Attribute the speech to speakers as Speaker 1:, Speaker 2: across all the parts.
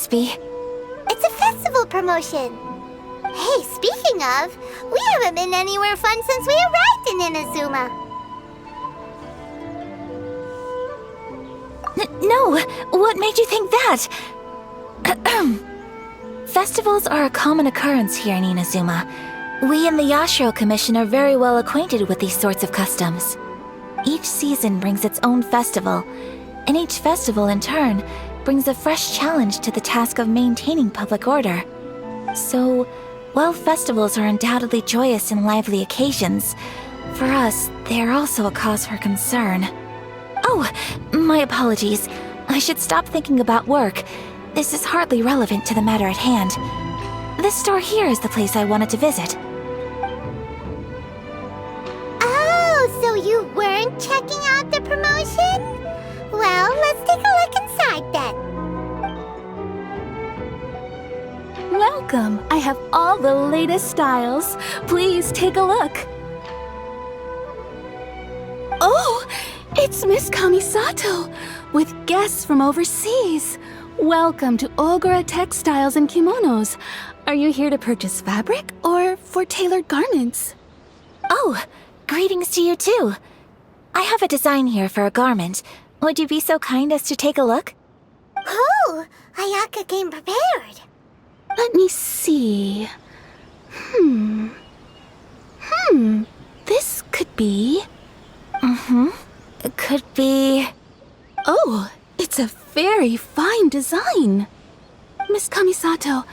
Speaker 1: must be.
Speaker 2: It's a festival promotion. Hey, speaking of, we haven't been anywhere fun since we arrived in Inazuma.
Speaker 1: No! What made you think that? Festivals are a common occurrence here in Inazuma. We in the Yashiro Commission are very well acquainted with these sorts of customs. Each season brings its own festival, and each festival in turn brings a fresh challenge to the task of maintaining public order. So, while festivals are undoubtedly joyous and lively occasions, for us, they are also a cause for concern. Oh, my apologies. I should stop thinking about work. This is hardly relevant to the matter at hand. This store here is the place I wanted to visit.
Speaker 2: Oh, so you weren't checking out the promotion? Well, let's take a look inside then.
Speaker 3: Welcome! I have all the latest styles. Please take a look. Oh! It's Miss Kamisato, with guests from overseas. Welcome to Ogura Textiles and Kimonos. Are you here to purchase fabric or for tailored garments?
Speaker 1: Oh, greetings to you too. I have a design here for a garment. Would you be so kind as to take a look?
Speaker 2: Oh, Ayaka came prepared.
Speaker 3: Let me see. This could be...
Speaker 1: It could be...
Speaker 3: Oh, it's a very fine design. Miss Kamisato,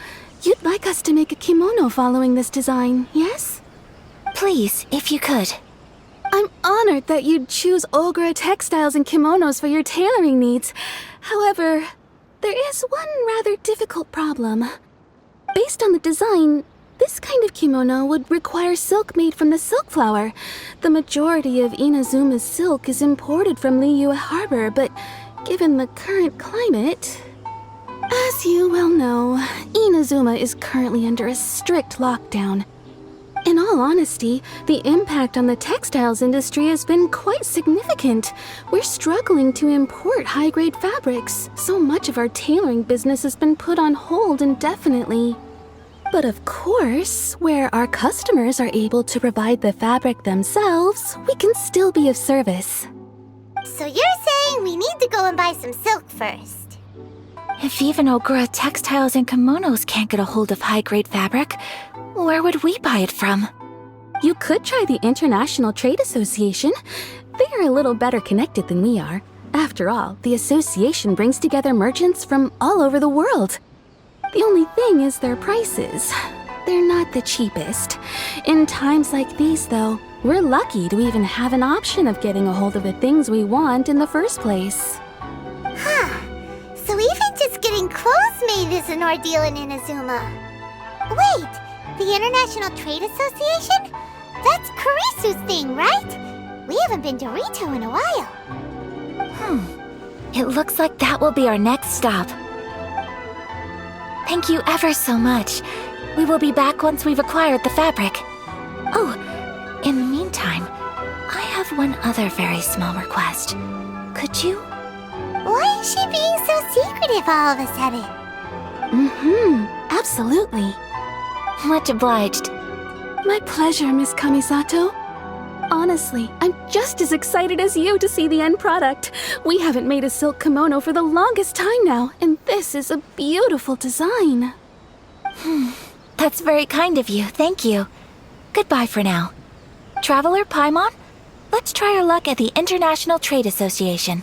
Speaker 3: you'd like us to make a kimono following this design, yes?
Speaker 1: Please, if you could.
Speaker 3: I'm honored that you'd choose Ogura Textiles and Kimonos for your tailoring needs. However, there is one rather difficult problem. Based on the design, this kind of kimono would require silk made from the silk flower. The majority of Inazuma's silk is imported from Liyue Harbor, but given the current climate... As you well know, Inazuma is currently under a strict lockdown. In all honesty, the impact on the textiles industry has been quite significant. We're struggling to import high-grade fabrics. So much of our tailoring business has been put on hold indefinitely. But of course, where our customers are able to provide the fabric themselves, we can still be of service.
Speaker 2: So you're saying we need to go and buy some silk first?
Speaker 1: If even Ogura Textiles and Kimonos can't get a hold of high-grade fabric, where would we buy it from?
Speaker 3: You could try the International Trade Association. They are a little better connected than we are. After all, the association brings together merchants from all over the world. The only thing is their prices. They're not the cheapest. In times like these, though, we're lucky to even have an option of getting a hold of the things we want in the first place.
Speaker 2: Huh. So even just getting clothes made is an ordeal in Inazuma. Wait, the International Trade Association? That's Kurisu's thing, right? We haven't been to Rito in a while.
Speaker 1: It looks like that will be our next stop. Thank you ever so much. We will be back once we've acquired the fabric. Oh, in the meantime, I have one other very small request. Could you?
Speaker 2: Why is she being so secretive all of a sudden?
Speaker 3: Absolutely.
Speaker 1: Much obliged.
Speaker 3: My pleasure, Miss Kamisato. Honestly, I'm just as excited as you to see the end product. We haven't made a silk kimono for the longest time now, and this is a beautiful design.
Speaker 1: That's very kind of you, thank you. Goodbye for now. Traveler Paimon, let's try our luck at the International Trade Association.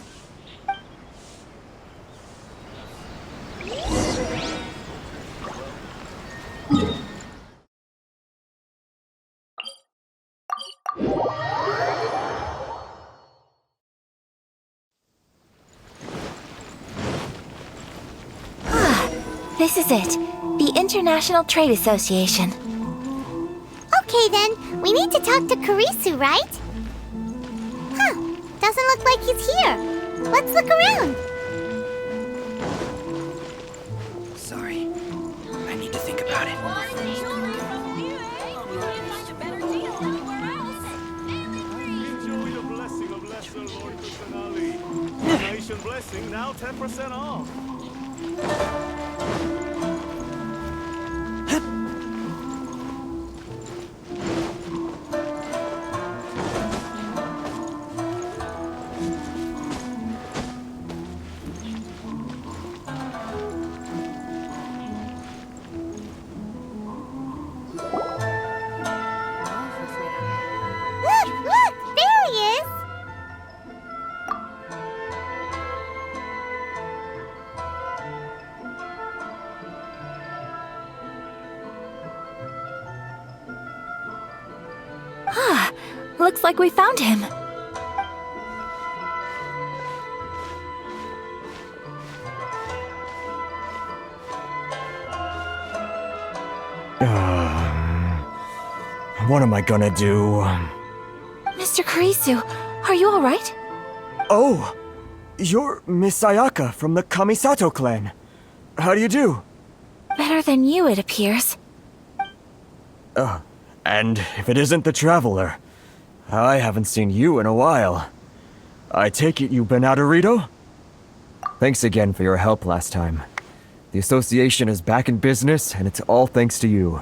Speaker 1: This is it. The International Trade Association.
Speaker 2: Okay then, we need to talk to Kurisu, right? Huh, doesn't look like he's here. Let's look around.
Speaker 4: Sorry, I need to think about it.
Speaker 5: Enjoy the blessing of Lesser Lord Kusanali. Donation blessing now 10% off.
Speaker 1: Looks like we found him.
Speaker 6: What am I gonna do?
Speaker 1: Mr. Kurisu, are you alright?
Speaker 6: Oh, you're Miss Ayaka from the Kamisato clan. How do you do?
Speaker 1: Better than you, it appears.
Speaker 6: And if it isn't the Traveler, I haven't seen you in a while. I take it you've been out of Rito? Thanks again for your help last time. The association is back in business, and it's all thanks to you.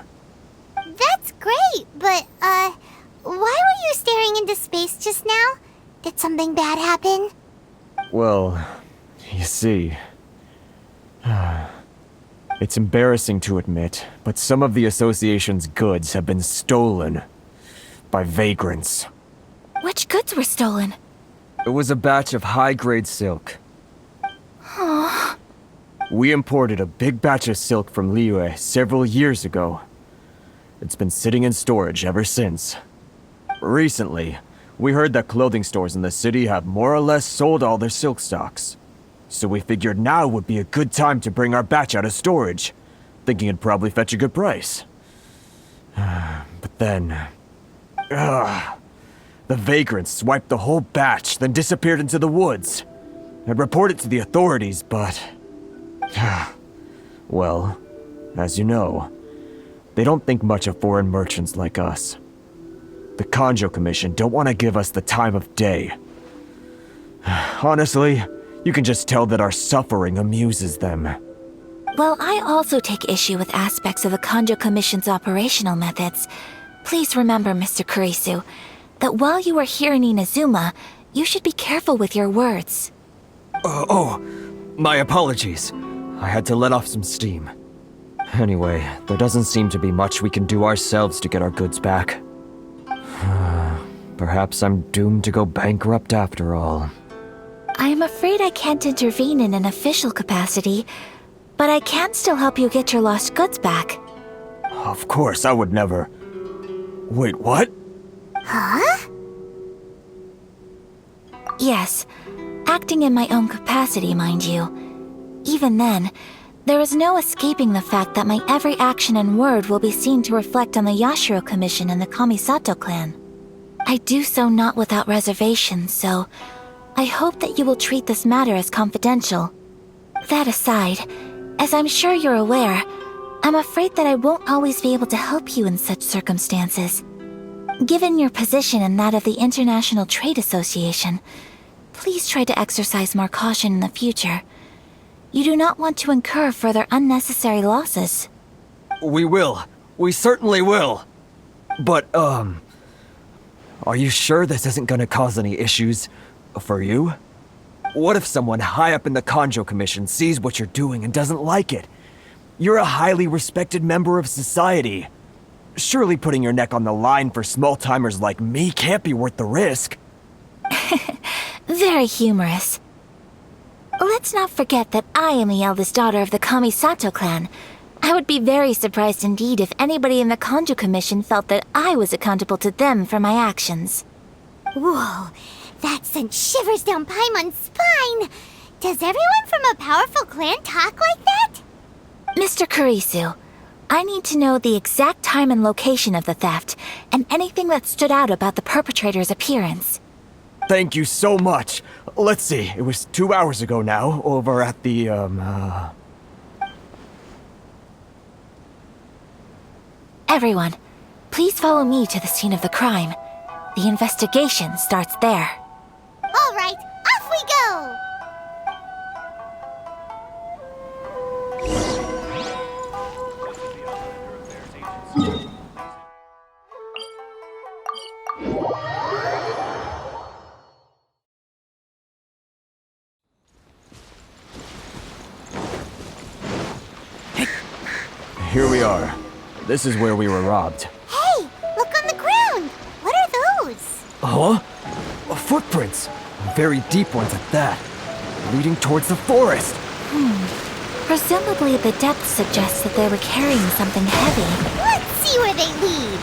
Speaker 2: That's great, but, why were you staring into space just now? Did something bad happen?
Speaker 6: Well, you see... It's embarrassing to admit, but some of the association's goods have been stolen by vagrants.
Speaker 1: Which goods were stolen?
Speaker 6: It was a batch of high-grade silk. We imported a big batch of silk from Liyue several years ago. It's been sitting in storage ever since. Recently, we heard that clothing stores in the city have more or less sold all their silk stocks. So we figured now would be a good time to bring our batch out of storage, thinking it'd probably fetch a good price. But then... the vagrants swiped the whole batch, then disappeared into the woods. I'd report it to the authorities, but... well, as you know, they don't think much of foreign merchants like us. The Kanjo Commission don't want to give us the time of day. Honestly, you can just tell that our suffering amuses them.
Speaker 1: Well, I also take issue with aspects of the Kanjo Commission's operational methods. Please remember, Mr. Kurisu, that while you are here in Inazuma, you should be careful with your words.
Speaker 6: My apologies. I had to let off some steam. Anyway, there doesn't seem to be much we can do ourselves to get our goods back. Perhaps I'm doomed to go bankrupt after all.
Speaker 1: I am afraid I can't intervene in an official capacity, but I can still help you get your lost goods back.
Speaker 6: Of course, I would never... Wait, what?
Speaker 2: Huh?
Speaker 1: Yes, acting in my own capacity, mind you. Even then, there is no escaping the fact that my every action and word will be seen to reflect on the Yashiro Commission and the Kamisato clan. I do so not without reservation, so I hope that you will treat this matter as confidential. That aside, as I'm sure you're aware, I'm afraid that I won't always be able to help you in such circumstances. Given your position and that of the International Trade Association, please try to exercise more caution in the future. You do not want to incur further unnecessary losses.
Speaker 6: We will. We certainly will. But, are you sure this isn't gonna cause any issues for you? What if someone high up in the Kanjo Commission sees what you're doing and doesn't like it? You're a highly respected member of society. Surely putting your neck on the line for small-timers like me can't be worth the risk.
Speaker 1: Very humorous. Let's not forget that I am the eldest daughter of the Kamisato clan. I would be very surprised indeed if anybody in the Kanjo Commission felt that I was accountable to them for my actions.
Speaker 2: Whoa, that sent shivers down Paimon's spine! Does everyone from a powerful clan talk like that?
Speaker 1: Mr. Kurisu, I need to know the exact time and location of the theft, and anything that stood out about the perpetrator's appearance.
Speaker 6: Thank you so much. Let's see, it was 2 hours ago now, over at the,
Speaker 1: Everyone, please follow me to the scene of the crime. The investigation starts there.
Speaker 2: All right, off we go!
Speaker 6: Here we are. This is where we were robbed.
Speaker 2: Hey, look on the ground! What are those?
Speaker 6: Huh? Footprints. Very deep ones at that. Leading towards the forest.
Speaker 1: Presumably the depth suggests that they were carrying something heavy.
Speaker 2: Let's see where they lead!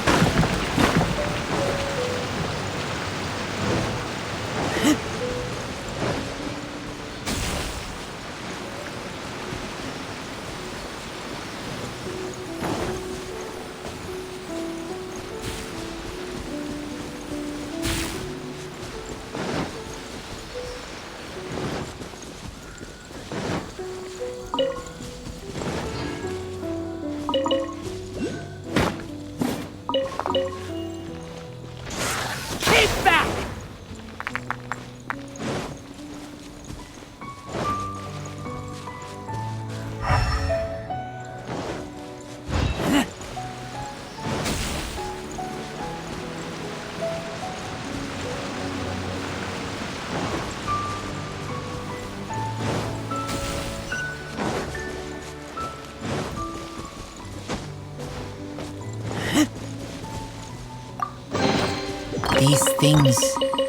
Speaker 7: these things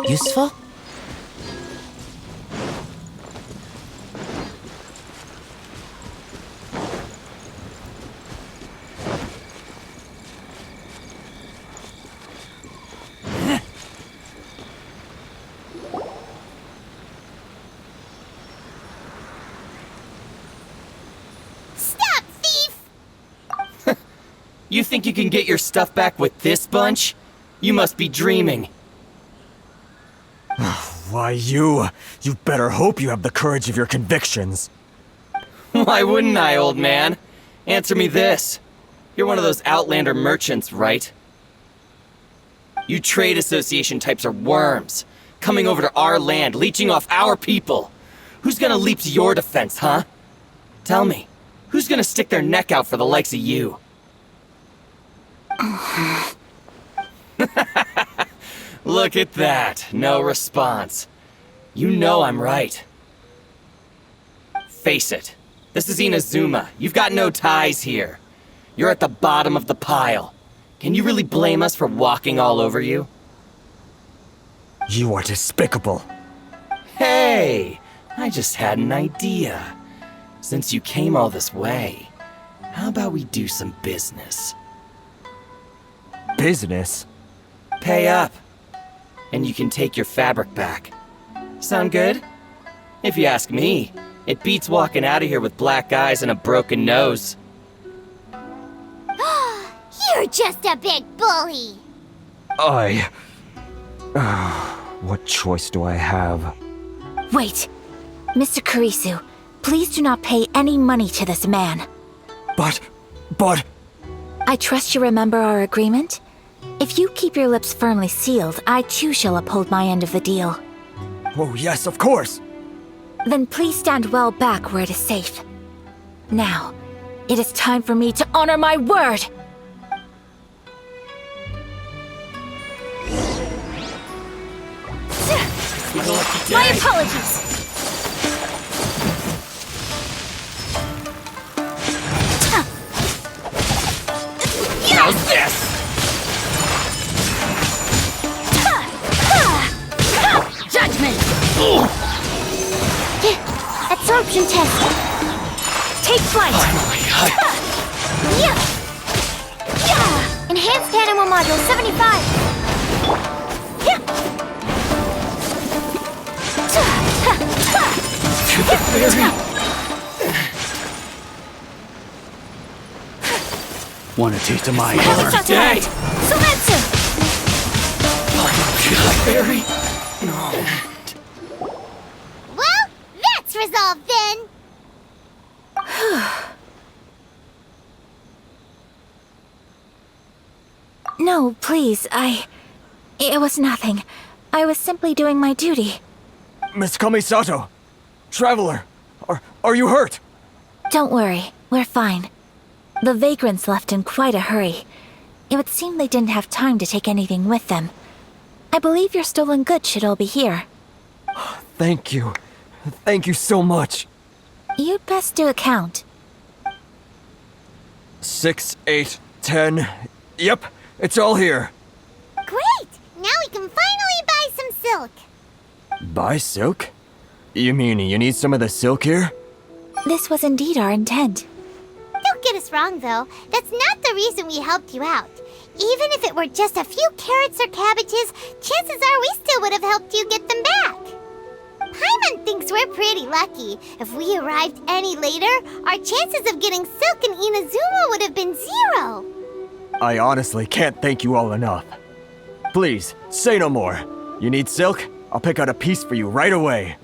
Speaker 7: useful?
Speaker 2: Stop, thief!
Speaker 4: You think you can get your stuff back with this bunch? You must be dreaming.
Speaker 6: Why, you better hope you have the courage of your convictions.
Speaker 4: Why wouldn't I, old man? Answer me this. You're one of those Outlander merchants, right? You trade association types are worms, coming over to our land, leeching off our people. Who's gonna leap to your defense, huh? Tell me, who's gonna stick their neck out for the likes of you? Look at that, no response. You know I'm right. Face it, this is Inazuma. You've got no ties here. You're at the bottom of the pile. Can you really blame us for walking all over you?
Speaker 6: You are despicable.
Speaker 4: Hey, I just had an idea. Since you came all this way, how about we do some business?
Speaker 6: Business?
Speaker 4: Pay up, and you can take your fabric back. Sound good? If you ask me, it beats walking out of here with black eyes and a broken nose.
Speaker 2: You're just a big bully!
Speaker 6: What choice do I have?
Speaker 1: Wait! Mr. Kurisu, please do not pay any money to this man.
Speaker 6: But...
Speaker 1: I trust you remember our agreement? If you keep your lips firmly sealed, I too shall uphold my end of the deal.
Speaker 6: Oh, yes, of course!
Speaker 1: Then please stand well back where it is safe. Now, it is time for me to honor my word! My apologies!
Speaker 4: How's this?
Speaker 1: Judgment! Absorption test! Take flight!
Speaker 2: Enhanced Animal Module 75!
Speaker 4: To the very...
Speaker 7: Want a taste of my
Speaker 1: Heavy shot tonight! Sumetsu!
Speaker 4: Very...
Speaker 2: Well, that's resolved then!
Speaker 1: No, please, It was nothing. I was simply doing my duty.
Speaker 6: Miss Kamisato! Traveler! Are you hurt?
Speaker 1: Don't worry, we're fine. The vagrants left in quite a hurry. It would seem they didn't have time to take anything with them. I believe your stolen goods should all be here.
Speaker 6: Thank you. Thank you so much.
Speaker 1: You'd best do a count.
Speaker 6: 6, 8, 10... Yep, it's all here.
Speaker 2: Great! Now we can finally buy some silk!
Speaker 6: Buy silk? You mean you need some of the silk here?
Speaker 1: This was indeed our intent.
Speaker 2: Don't get us wrong, though. That's not the reason we helped you out. Even if it were just a few carrots or cabbages, chances are we still would have helped you get them back. Paimon thinks we're pretty lucky. If we arrived any later, our chances of getting silk in Inazuma would have been 0.
Speaker 6: I honestly can't thank you all enough. Please, say no more. You need silk? I'll pick out a piece for you right away.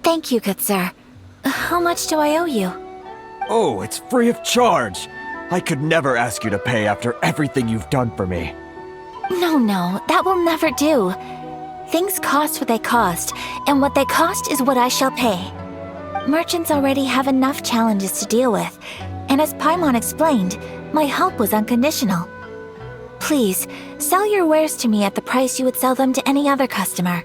Speaker 1: Thank you, good sir. How much do I owe you?
Speaker 6: Oh, it's free of charge. I could never ask you to pay after everything you've done for me.
Speaker 1: No, that will never do. Things cost what they cost, and what they cost is what I shall pay. Merchants already have enough challenges to deal with, and as Paimon explained, my help was unconditional. Please, sell your wares to me at the price you would sell them to any other customer.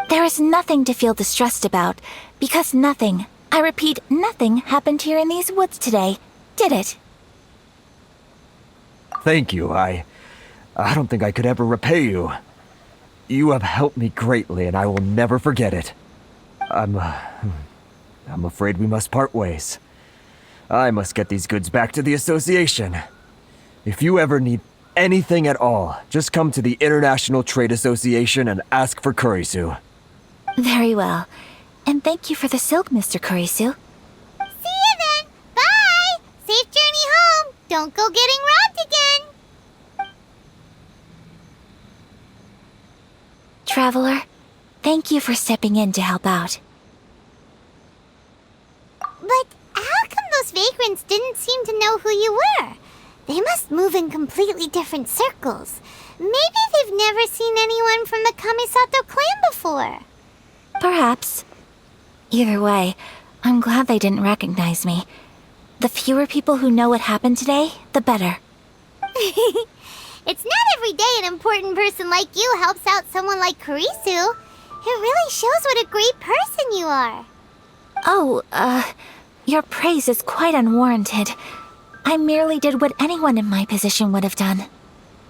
Speaker 1: There is nothing to feel distressed about, because nothing, I repeat, nothing happened here in these woods today, did it?
Speaker 6: Thank you. I don't think I could ever repay you. You have helped me greatly, and I will never forget it. I'm afraid we must part ways. I must get these goods back to the association. If you ever need anything at all, just come to the International Trade Association and ask for Kurisu.
Speaker 1: Very well. And thank you for the silk, Mr. Kurisu.
Speaker 2: See you then! Bye! Safe journey home! Don't go getting robbed again!
Speaker 1: Traveler, thank you for stepping in to help out.
Speaker 2: But how come those vagrants didn't seem to know who you were? They must move in completely different circles. Maybe they've never seen anyone from the Kamisato clan before.
Speaker 1: Perhaps. Either way, I'm glad they didn't recognize me. The fewer people who know what happened today, the better.
Speaker 2: It's not every day an important person like you helps out someone like Kurisu. It really shows what a great person you are.
Speaker 1: Oh, your praise is quite unwarranted. I merely did what anyone in my position would have done.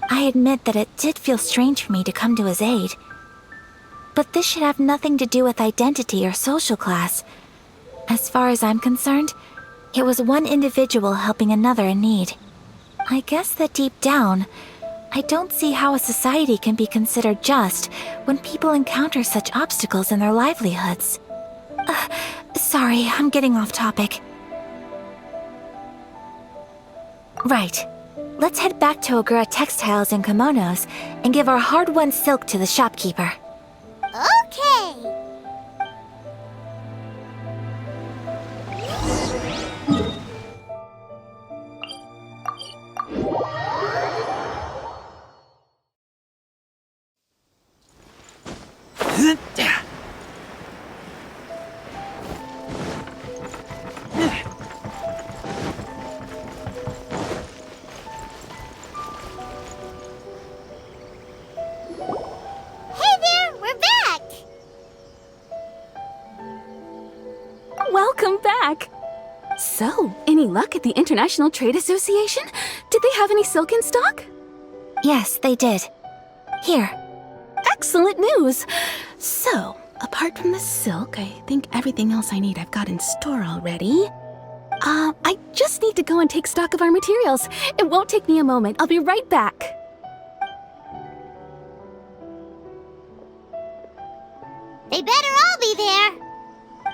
Speaker 1: I admit that it did feel strange for me to come to his aid. But this should have nothing to do with identity or social class. As far as I'm concerned, it was one individual helping another in need. I guess that deep down, I don't see how a society can be considered just when people encounter such obstacles in their livelihoods. Sorry, I'm getting off topic. Right. Let's head back to Ogura Textiles and Kimonos and give our hard-won silk to the shopkeeper.
Speaker 2: Okay.
Speaker 3: Welcome back! So, any luck at the International Trade Association? Did they have any silk in stock?
Speaker 1: Yes, they did. Here.
Speaker 3: Excellent news! So, apart from the silk, I think everything else I need I've got in store already. I just need to go and take stock of our materials. It won't take me a moment. I'll be right back.
Speaker 2: They better all be there.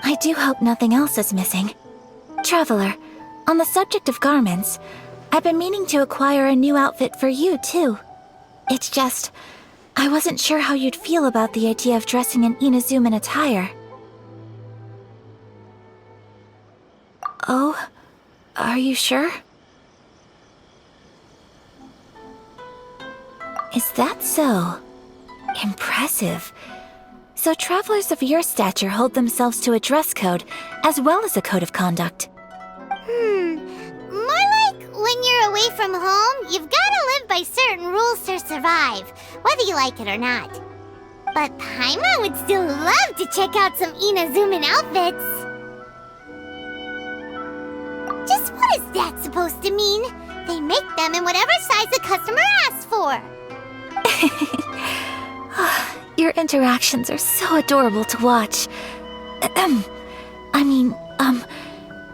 Speaker 1: I do hope nothing else is missing. Traveler, on the subject of garments, I've been meaning to acquire a new outfit for you, too. It's just, I wasn't sure how you'd feel about the idea of dressing in Inazuman attire. Oh, are you sure? Is that so? Impressive. So travelers of your stature hold themselves to a dress code, as well as a code of conduct.
Speaker 2: More like when you're away from home, you've gotta live by certain rules to survive, whether you like it or not. But Paimon would still love to check out some Inazuman outfits. Just what is that supposed to mean? They make them in whatever size the customer asks for.
Speaker 1: Your interactions are so adorable to watch.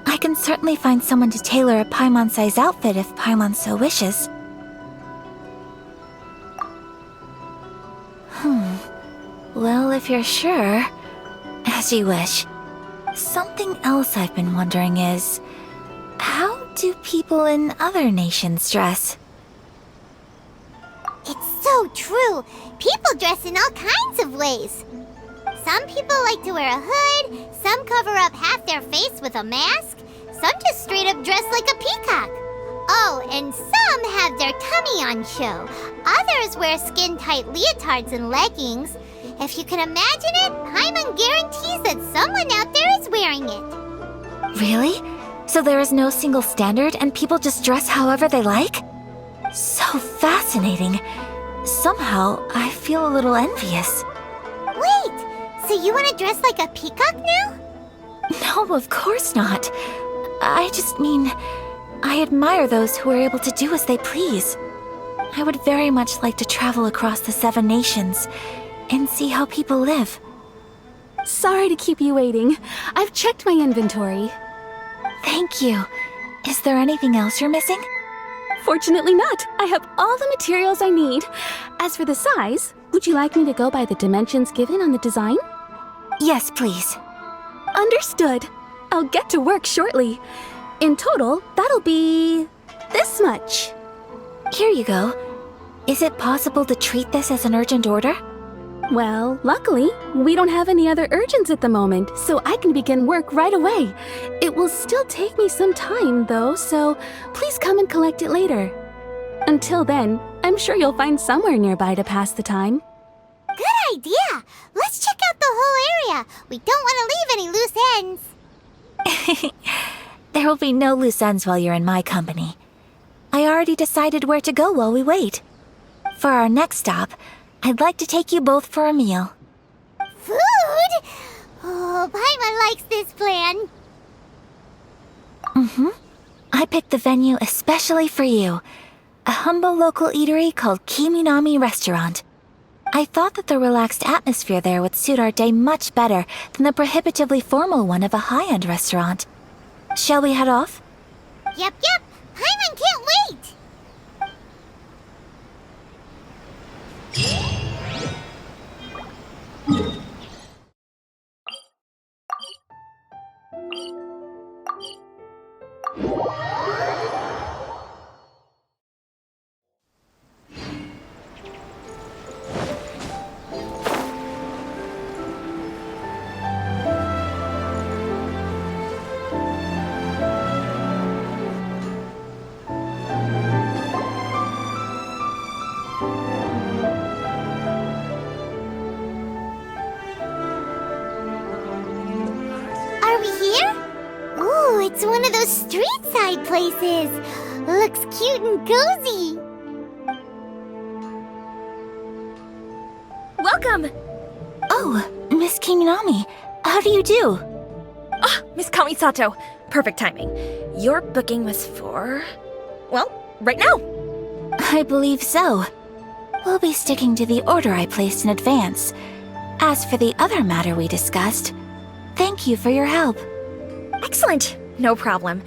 Speaker 1: I can certainly find someone to tailor a Paimon-size outfit if Paimon so wishes. Well, if you're sure, as you wish. Something else I've been wondering is, how do people in other nations dress?
Speaker 2: It's so true. People dress in all kinds of ways. Some people like to wear a hood, some cover up half their face with a mask, some just straight up dress like a peacock. Oh, and some have their tummy on show. Others wear skin-tight leotards and leggings. If you can imagine it, Paimon guarantees that someone out there is wearing it.
Speaker 1: Really? So there is no single standard and people just dress however they like? So fascinating. Somehow, I feel a little envious.
Speaker 2: Wait, so you want to dress like a peacock now?
Speaker 1: No, of course not. I just mean, I admire those who are able to do as they please. I would very much like to travel across the 7 nations and see how people live.
Speaker 3: Sorry to keep you waiting. I've checked my inventory.
Speaker 1: Thank you. Is there anything else you're missing?
Speaker 3: Fortunately not. I have all the materials I need. As for the size, would you like me to go by the dimensions given on the design?
Speaker 1: Yes, please.
Speaker 3: Understood. I'll get to work shortly. In total, that'll be this much.
Speaker 1: Here you go. Is it possible to treat this as an urgent order?
Speaker 3: Well, luckily, we don't have any other urgents at the moment, so I can begin work right away. It will still take me some time, though, so please come and collect it later. Until then, I'm sure you'll find somewhere nearby to pass the time.
Speaker 2: Good idea! Let's check out the whole area. We don't want to leave any loose ends.
Speaker 1: There will be no loose ends while you're in my company. I already decided where to go while we wait. For our next stop, I'd like to take you both for a meal.
Speaker 2: Food? Oh, Paimon likes this plan.
Speaker 1: I picked the venue especially for you. A humble local eatery called Kiminami Restaurant. I thought that the relaxed atmosphere there would suit our day much better than the prohibitively formal one of a high-end restaurant. Shall we head off?
Speaker 2: Yep. Paimon can't wait. Are we here? Ooh, it's one of those street-side places. Looks cute and cozy.
Speaker 8: Welcome!
Speaker 1: Oh, Miss Kiminami, how do you do?
Speaker 8: Miss Kamisato, perfect timing. Your booking was for... well, right now.
Speaker 1: I believe so. We'll be sticking to the order I placed in advance. As for the other matter we discussed, thank you for your help.
Speaker 8: Excellent, no problem.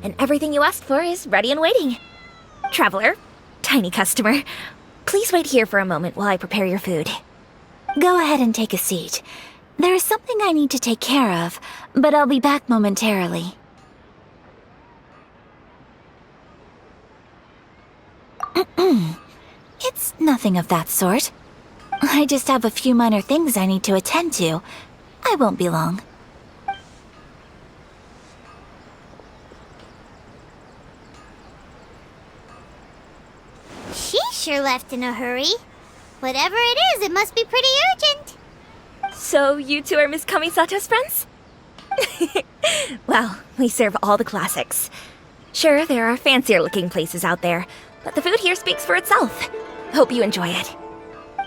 Speaker 8: And everything you asked for is ready and waiting. Traveler, tiny customer, please wait here for a moment while I prepare your food.
Speaker 1: Go ahead and take a seat. There is something I need to take care of, but I'll be back momentarily. It's nothing of that sort. I just have a few minor things I need to attend to. I won't be long.
Speaker 2: She sure left in a hurry. Whatever it is, it must be pretty urgent.
Speaker 8: So you two are Miss Kamisato's friends? Well, we serve all the classics. Sure, there are fancier looking places out there, but the food here speaks for itself. Hope you enjoy it.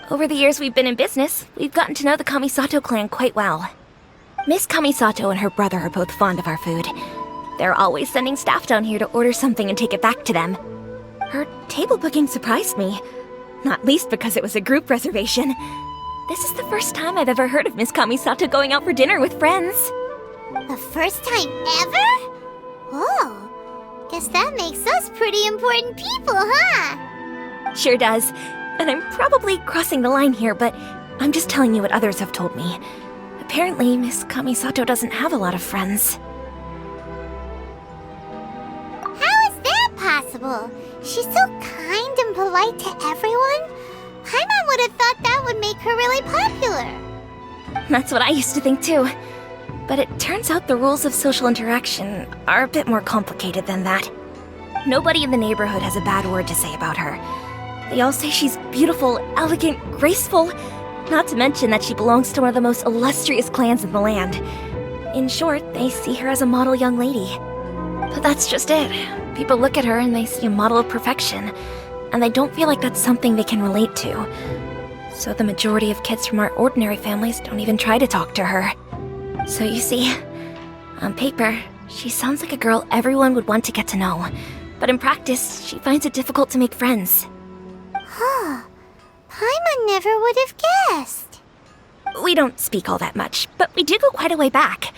Speaker 8: Over the years we've been in business, we've gotten to know the Kamisato clan quite well. Miss Kamisato and her brother are both fond of our food. They're always sending staff down here to order something and take it back to them. Her table booking surprised me, not least because it was a group reservation. This is the first time I've ever heard of Miss Kamisato going out for dinner with friends.
Speaker 2: The first time ever? Oh, guess that makes us pretty important people, huh?
Speaker 8: Sure does. And I'm probably crossing the line here, but I'm just telling you what others have told me. Apparently, Miss Kamisato doesn't have a lot of friends.
Speaker 2: How is that possible? She's so kind and polite to everyone. Paimon would have thought that would make her really popular.
Speaker 8: That's what I used to think too. But it turns out the rules of social interaction are a bit more complicated than that. Nobody in the neighborhood has a bad word to say about her. They all say she's beautiful, elegant, graceful, not to mention that she belongs to one of the most illustrious clans in the land. In short, they see her as a model young lady. But that's just it. People look at her and they see a model of perfection, and they don't feel like that's something they can relate to. So the majority of kids from our ordinary families don't even try to talk to her. So you see, on paper, she sounds like a girl everyone would want to get to know. But in practice, she finds it difficult to make friends.
Speaker 2: Huh. Paimon never would have guessed.
Speaker 8: We don't speak all that much, but we do go quite a way back.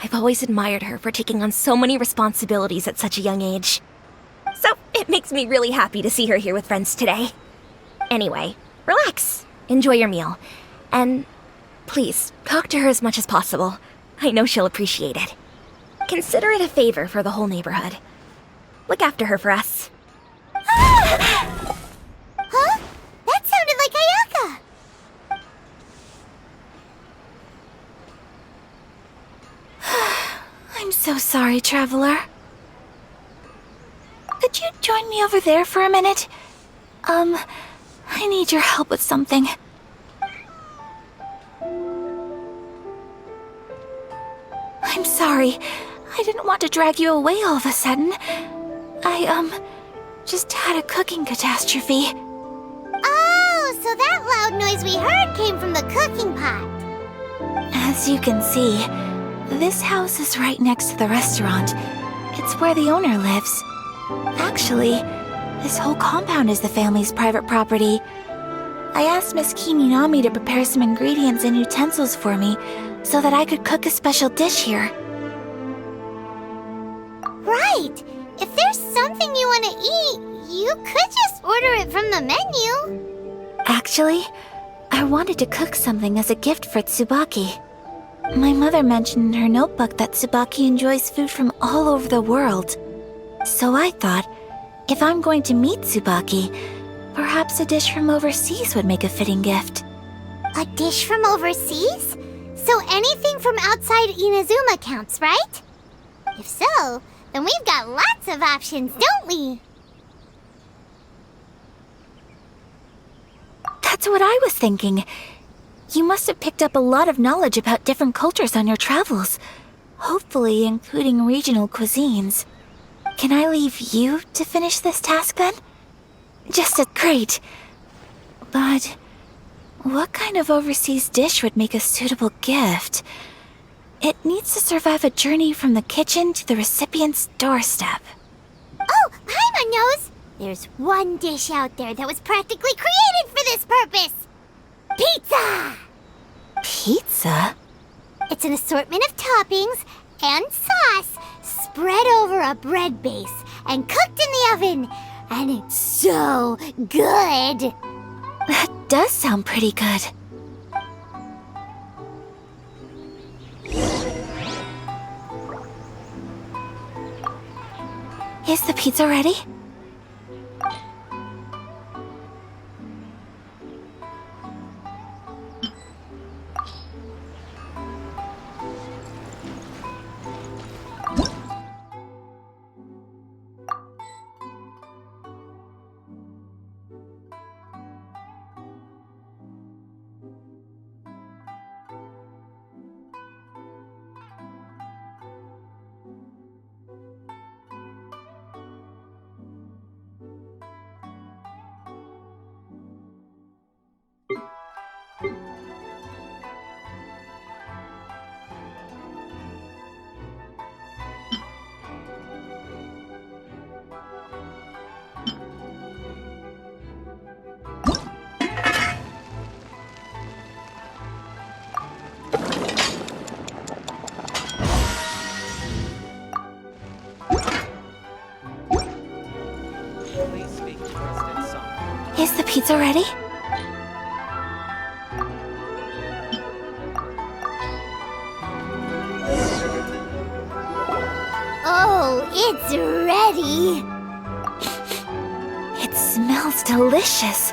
Speaker 8: I've always admired her for taking on so many responsibilities at such a young age. So it makes me really happy to see her here with friends today. Anyway, relax, enjoy your meal, and please, talk to her as much as possible. I know she'll appreciate it. Consider it a favor for the whole neighborhood. Look after her for us.
Speaker 2: Huh? That sounded like Ayaka!
Speaker 1: I'm so sorry, traveler. Could you join me over there for a minute? I need your help with something. I'm sorry. I didn't want to drag you away all of a sudden. I, just had a cooking catastrophe.
Speaker 2: Oh, so that loud noise we heard came from the cooking pot.
Speaker 1: As you can see, this house is right next to the restaurant. It's where the owner lives. Actually, this whole compound is the family's private property. I asked Miss Kininami to prepare some ingredients and utensils for me so that I could cook a special dish here.
Speaker 2: Right. If there's something you want to eat, you could just order it from the menu.
Speaker 1: Actually, I wanted to cook something as a gift for Tsubaki. My mother mentioned in her notebook that Tsubaki enjoys food from all over the world. So I thought, if I'm going to meet Tsubaki, perhaps a dish from overseas would make a fitting gift.
Speaker 2: A dish from overseas? So anything from outside Inazuma counts, right? If so, then we've got lots of options, don't we?
Speaker 1: That's what I was thinking. You must have picked up a lot of knowledge about different cultures on your travels, hopefully including regional cuisines. Can I leave you to finish this task then? Great. But what kind of overseas dish would make a suitable gift? It needs to survive a journey from the kitchen to the recipient's doorstep.
Speaker 2: Oh, Paimon knows! There's one dish out there that was practically created for this purpose! Pizza!
Speaker 1: Pizza?
Speaker 2: It's an assortment of toppings and sauce spread over a bread base and cooked in the oven. And it's so good!
Speaker 1: That does sound pretty good. Is the pizza ready? Is the pizza ready?
Speaker 2: Oh, it's ready!
Speaker 1: It smells delicious.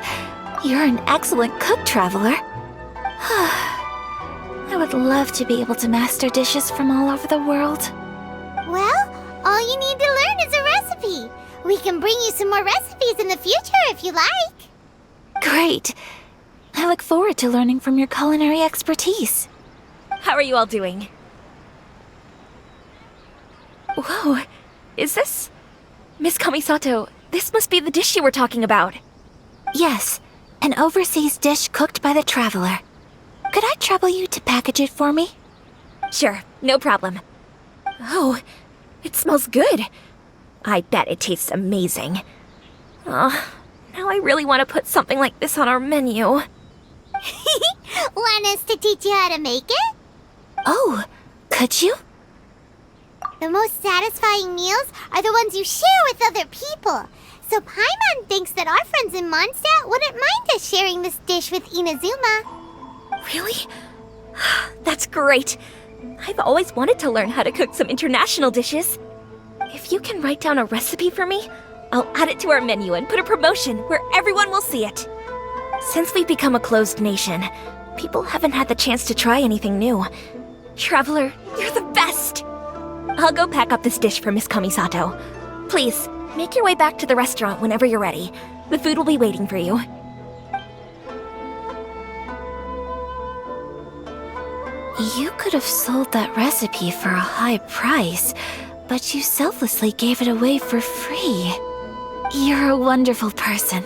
Speaker 1: You're an excellent cook, traveler. I would love to be able to master dishes from all over the world.
Speaker 2: Well, all you need to learn is a recipe. We can bring you some more recipes in the future if you like.
Speaker 1: Great. I look forward to learning from your culinary expertise.
Speaker 8: How are you all doing? Whoa, is this... Miss Kamisato, this must be the dish you were talking about.
Speaker 1: Yes, an overseas dish cooked by the traveler. Could I trouble you to package it for me?
Speaker 8: Sure, no problem. Oh, it smells good. I bet it tastes amazing. Now I really want to put something like this on our menu.
Speaker 2: Want us to teach you how to make it?
Speaker 1: Oh, could you?
Speaker 2: The most satisfying meals are the ones you share with other people. So Paimon thinks that our friends in Mondstadt wouldn't mind us sharing this dish with Inazuma.
Speaker 8: Really? That's great. I've always wanted to learn how to cook some international dishes. If you can write down a recipe for me, I'll add it to our menu and put a promotion where everyone will see it. Since we've become a closed nation, people haven't had the chance to try anything new. Traveler, you're the best! I'll go pack up this dish for Miss Kamisato. Please, make your way back to the restaurant whenever you're ready. The food will be waiting for you.
Speaker 1: You could have sold that recipe for a high price, but you selflessly gave it away for free. You're a wonderful person.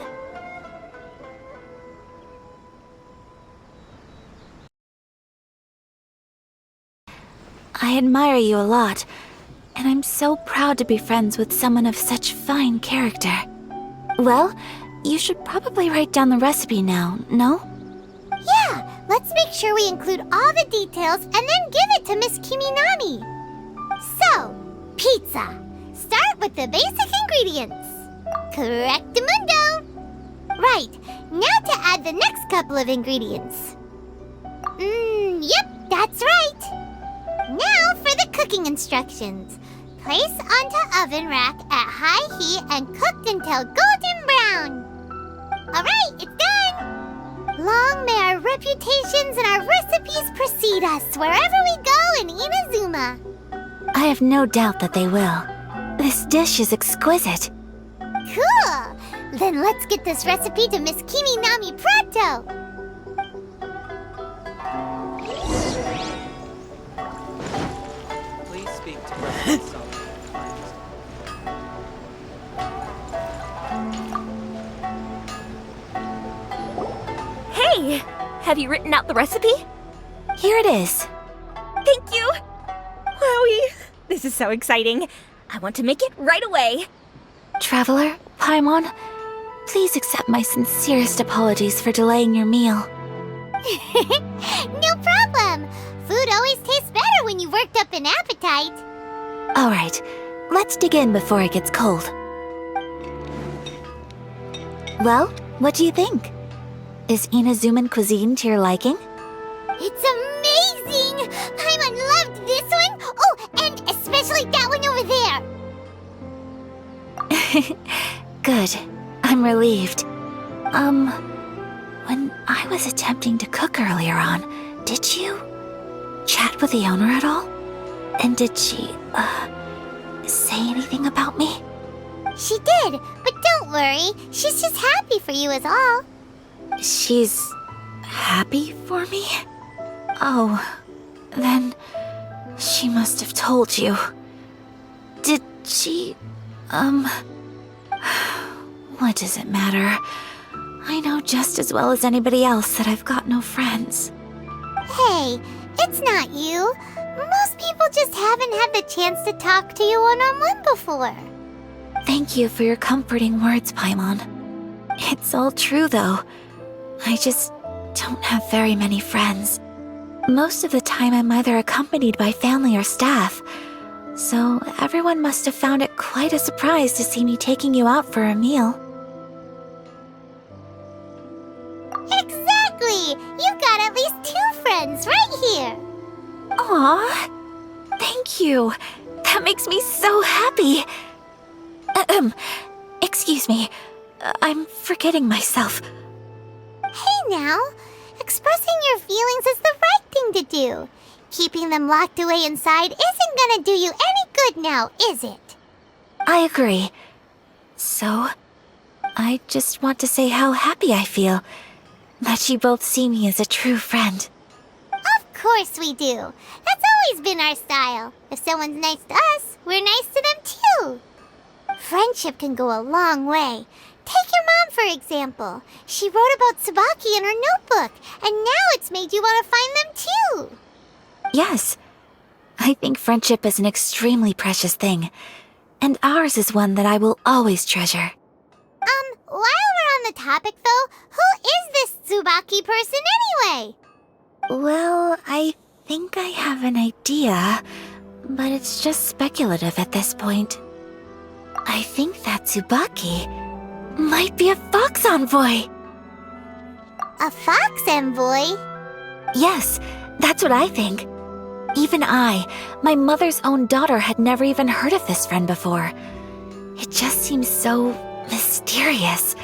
Speaker 1: I admire you a lot, and I'm so proud to be friends with someone of such fine character. Well, you should probably write down the recipe now, no?
Speaker 2: Yeah, let's make sure we include all the details and then give it to Miss Kiminami. So, pizza. Start with the basic ingredients. Correctamundo. Right, now to add the next couple of ingredients. Yep, that's right. Now for the cooking instructions. Place onto oven rack at high heat and cooked until golden brown. Alright, it's done! Long may our reputations and our recipes precede us wherever we go in Inazuma.
Speaker 1: I have no doubt that they will. This dish is exquisite.
Speaker 2: Cool! Then let's get this recipe to Miss Kiminami pronto!
Speaker 9: Please speak to President Sullivan.
Speaker 8: Hey! Have you written out the recipe?
Speaker 1: Here it is.
Speaker 8: Thank you! Wowie! This is so exciting. I want to make it right away.
Speaker 1: Traveler, Paimon, please accept my sincerest apologies for delaying your meal.
Speaker 2: No problem! Food always tastes better when you've worked up an appetite.
Speaker 1: All right, let's dig in before it gets cold. Well, what do you think? Is Inazuman cuisine to your liking?
Speaker 2: It's amazing! Paimon loved this one! Oh, and especially that one over there!
Speaker 1: Good. I'm relieved. When I was attempting to cook earlier on, did you chat with the owner at all? And did she, say anything about me?
Speaker 2: She did, but don't worry. She's just happy for you is all.
Speaker 1: She's happy for me? Oh, then she must have told you. Did she, what does it matter? I know just as well as anybody else that I've got no friends.
Speaker 2: Hey, it's not you. Most people just haven't had the chance to talk to you one-on-one before.
Speaker 1: Thank you for your comforting words, Paimon. It's all true, though. I just don't have very many friends. Most of the time I'm either accompanied by family or staff, so everyone must have found it quite a surprise to see me taking you out for a meal.
Speaker 2: Exactly! You've got at least 2 friends right here.
Speaker 1: Aw, thank you. That makes me so happy. Excuse me. I'm forgetting myself.
Speaker 2: Hey now, expressing your feelings is the right thing to do. Keeping them locked away inside isn't gonna do you any good now, is it?
Speaker 1: I agree. So, I just want to say how happy I feel that you both see me as a true friend.
Speaker 2: Of course we do. That's always been our style. If someone's nice to us, we're nice to them too. Friendship can go a long way. Take your mom, for example. She wrote about Tsubaki in her notebook, and now it's made you want to find them too.
Speaker 1: Yes, I think friendship is an extremely precious thing, and ours is one that I will always treasure.
Speaker 2: While we're on topic, though, who is this Tsubaki person anyway?
Speaker 1: Well, I think I have an idea, but it's just speculative at this point. I think that Tsubaki might be a fox envoy.
Speaker 2: A fox envoy?
Speaker 1: Yes, that's what I think. Even I, my mother's own daughter, had never even heard of this friend before. It just seems so mysterious.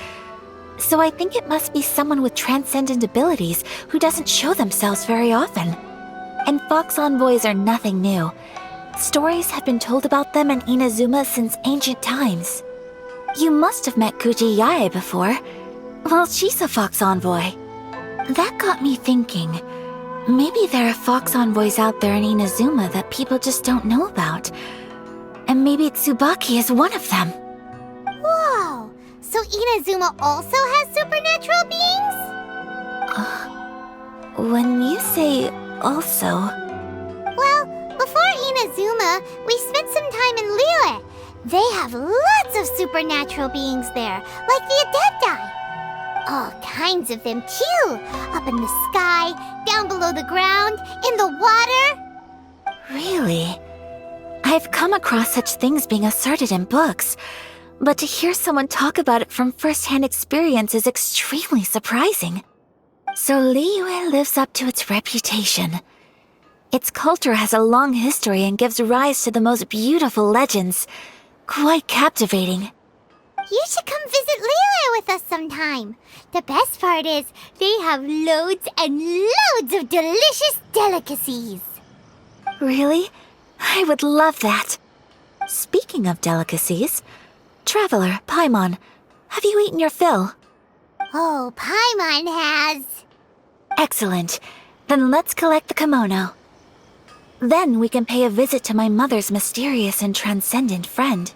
Speaker 1: So I think it must be someone with transcendent abilities who doesn't show themselves very often. And fox envoys are nothing new. Stories have been told about them in Inazuma since ancient times. You must have met Kuji Yae before. Well, she's a fox envoy. That got me thinking. Maybe there are fox envoys out there in Inazuma that people just don't know about. And maybe Tsubaki is one of them.
Speaker 2: Whoa! So Inazuma also has supernatural beings?
Speaker 1: When you say also...
Speaker 2: Well, before Inazuma, we spent some time in Liyue. They have lots of supernatural beings there, like the Adepti. All kinds of them too. Up in the sky, down below the ground, in the water.
Speaker 1: Really? I've come across such things being asserted in books, but to hear someone talk about it from first-hand experience is extremely surprising. So Liyue lives up to its reputation. Its culture has a long history and gives rise to the most beautiful legends. Quite captivating.
Speaker 2: You should come visit Liyue with us sometime. The best part is, they have loads and loads of delicious delicacies.
Speaker 1: Really? I would love that. Speaking of delicacies, Traveler, Paimon, have you eaten your fill?
Speaker 2: Oh, Paimon has.
Speaker 1: Excellent. Then let's collect the kimono. Then we can pay a visit to my mother's mysterious and transcendent friend.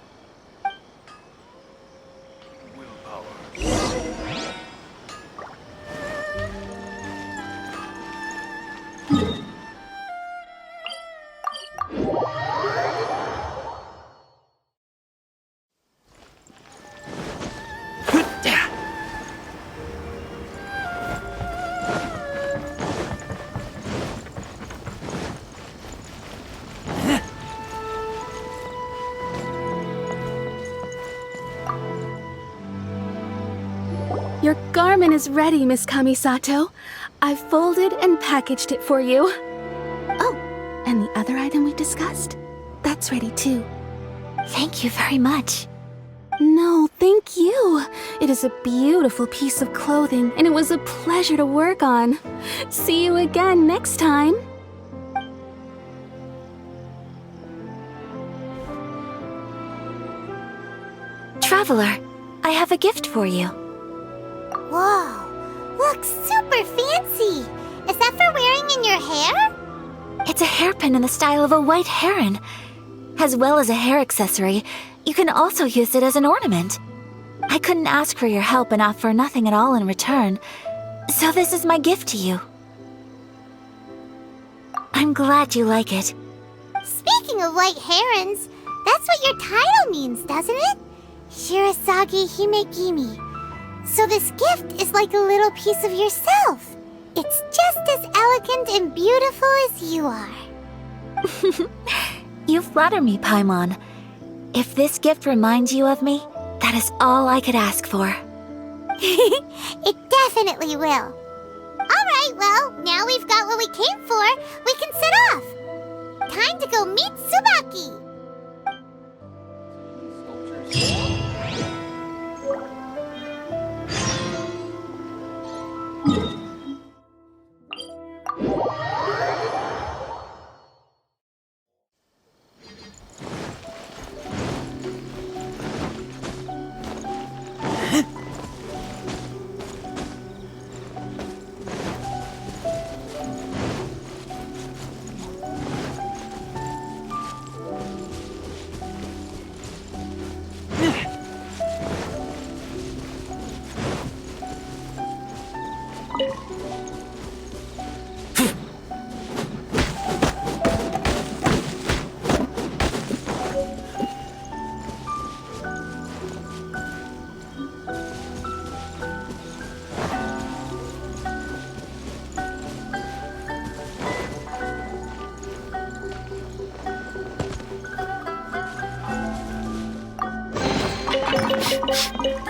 Speaker 3: Your garment is ready, Miss Kamisato. I've folded and packaged it for you. Oh, and the other item we discussed? That's ready too.
Speaker 1: Thank you very much.
Speaker 3: No, thank you. It is a beautiful piece of clothing, and it was a pleasure to work on. See you again next time.
Speaker 1: Traveler, I have a gift for you.
Speaker 2: Whoa, looks super fancy. Is that for wearing in your hair?
Speaker 1: It's a hairpin in the style of a white heron. As well as a hair accessory, you can also use it as an ornament. I couldn't ask for your help and offer nothing at all in return, so this is my gift to you. I'm glad you like it.
Speaker 2: Speaking of white herons, that's what your title means, doesn't it? Shirasagi Himegimi. So this gift is like a little piece of yourself. It's just as elegant and beautiful as you are.
Speaker 1: You flatter me, Paimon. If this gift reminds you of me, that is all I could ask for.
Speaker 2: It definitely will. Alright, well, now we've got what we came for, we can set off. Time to go meet Tsubaki.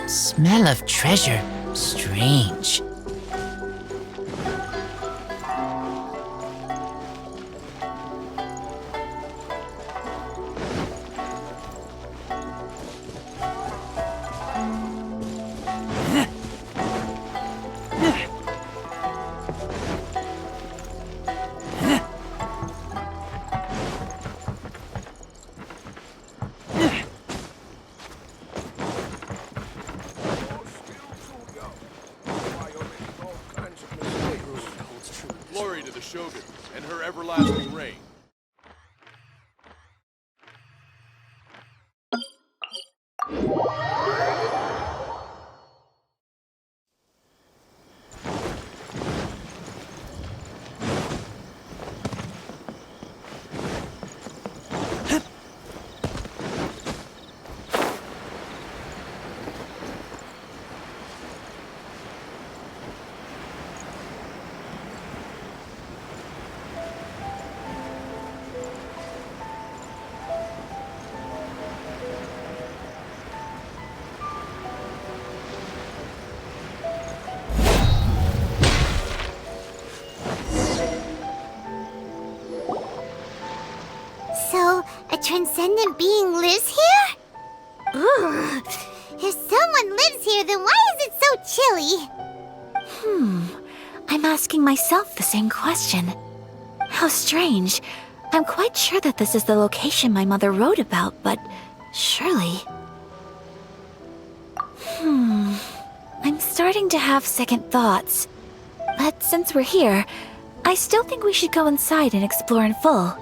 Speaker 7: Smell of treasure. Strange.
Speaker 5: Glory to the Shogun and her everlasting reign.
Speaker 2: So, a transcendent being lives here? Ugh. If someone lives here, then why is it so chilly?
Speaker 1: I'm asking myself the same question. How strange. I'm quite sure that this is the location my mother wrote about, but surely... I'm starting to have second thoughts. But since we're here, I still think we should go inside and explore in full.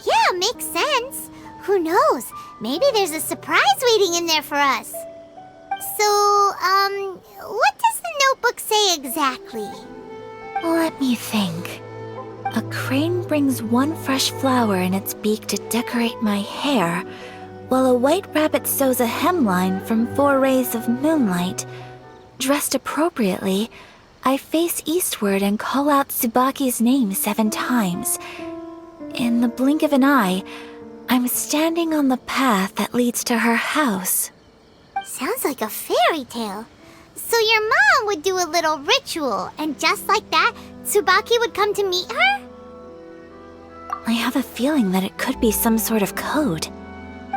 Speaker 2: Yeah, makes sense. Who knows? Maybe there's a surprise waiting in there for us. So, what does the notebook say exactly?
Speaker 1: Let me think. A crane brings one fresh flower in its beak to decorate my hair, while a white rabbit sews a hemline from 4 rays of moonlight. Dressed appropriately, I face eastward and call out Tsubaki's name 7 times. In the blink of an eye, I'm standing on the path that leads to her house.
Speaker 2: Sounds like a fairy tale. So your mom would do a little ritual, and just like that, Tsubaki would come to meet her?
Speaker 1: I have a feeling that it could be some sort of code.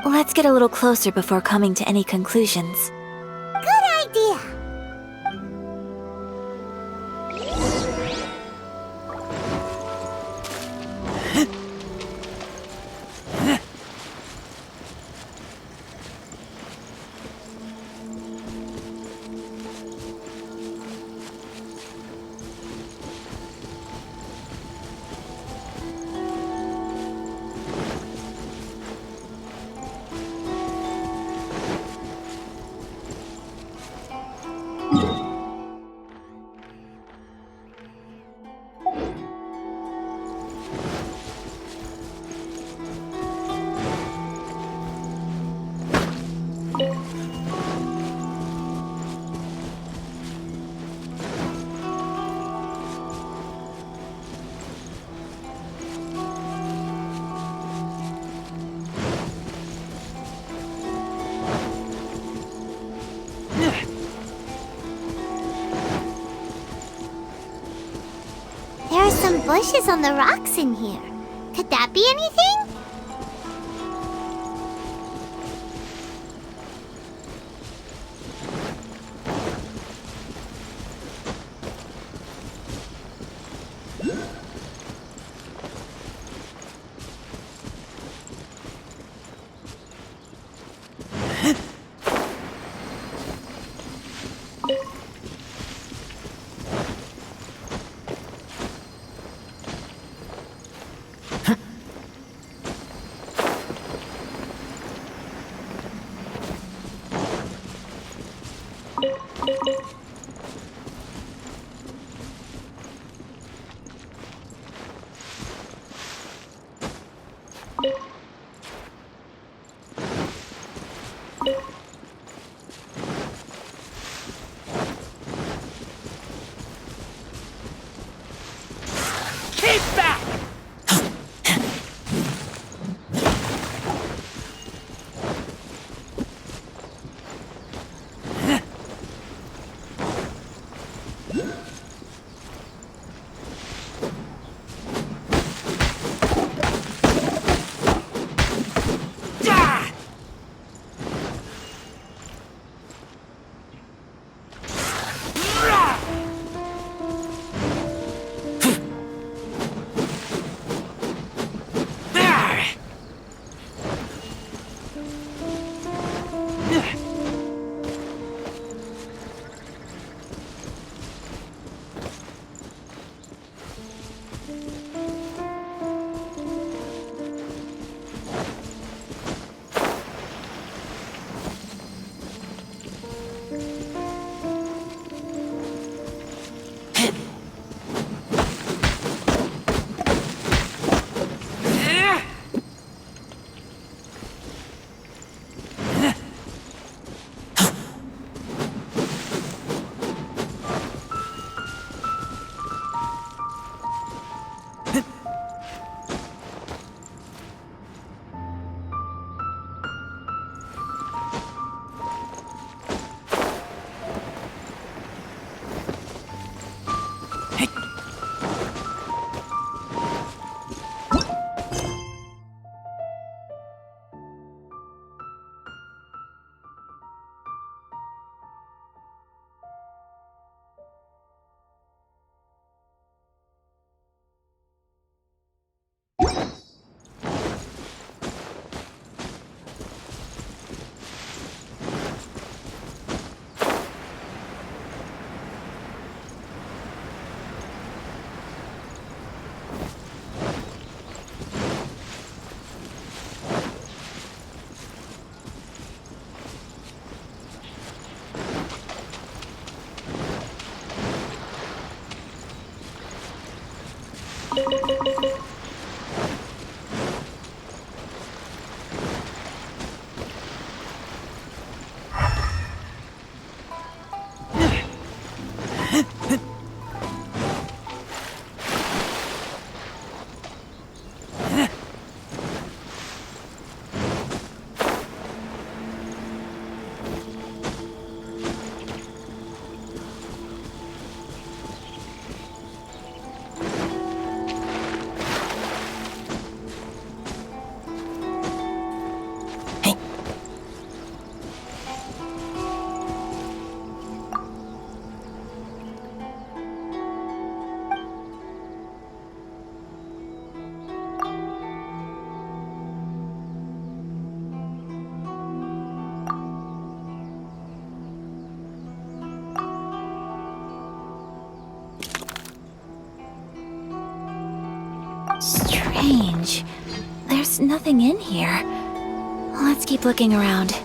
Speaker 1: Let's get a little closer before coming to any conclusions.
Speaker 2: Good idea. There are some bushes on the rocks in here. Could that be anything?
Speaker 1: strange. There's nothing in here. Let's keep looking around.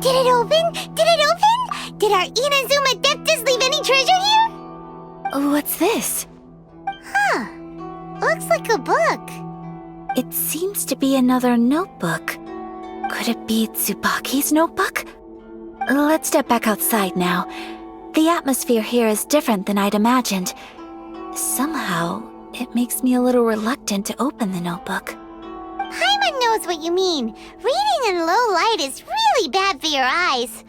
Speaker 2: Did it open? Did it open? Did our Inazuma Adeptus leave any treasure here?
Speaker 1: What's this?
Speaker 2: Huh. Looks like a book.
Speaker 1: It seems to be another notebook. Could it be Tsubaki's notebook? Let's step back outside now. The atmosphere here is different than I'd imagined. Somehow, it makes me a little reluctant to open the notebook.
Speaker 2: Paimon knows what you mean. Reading in low light is really bad for your eyes.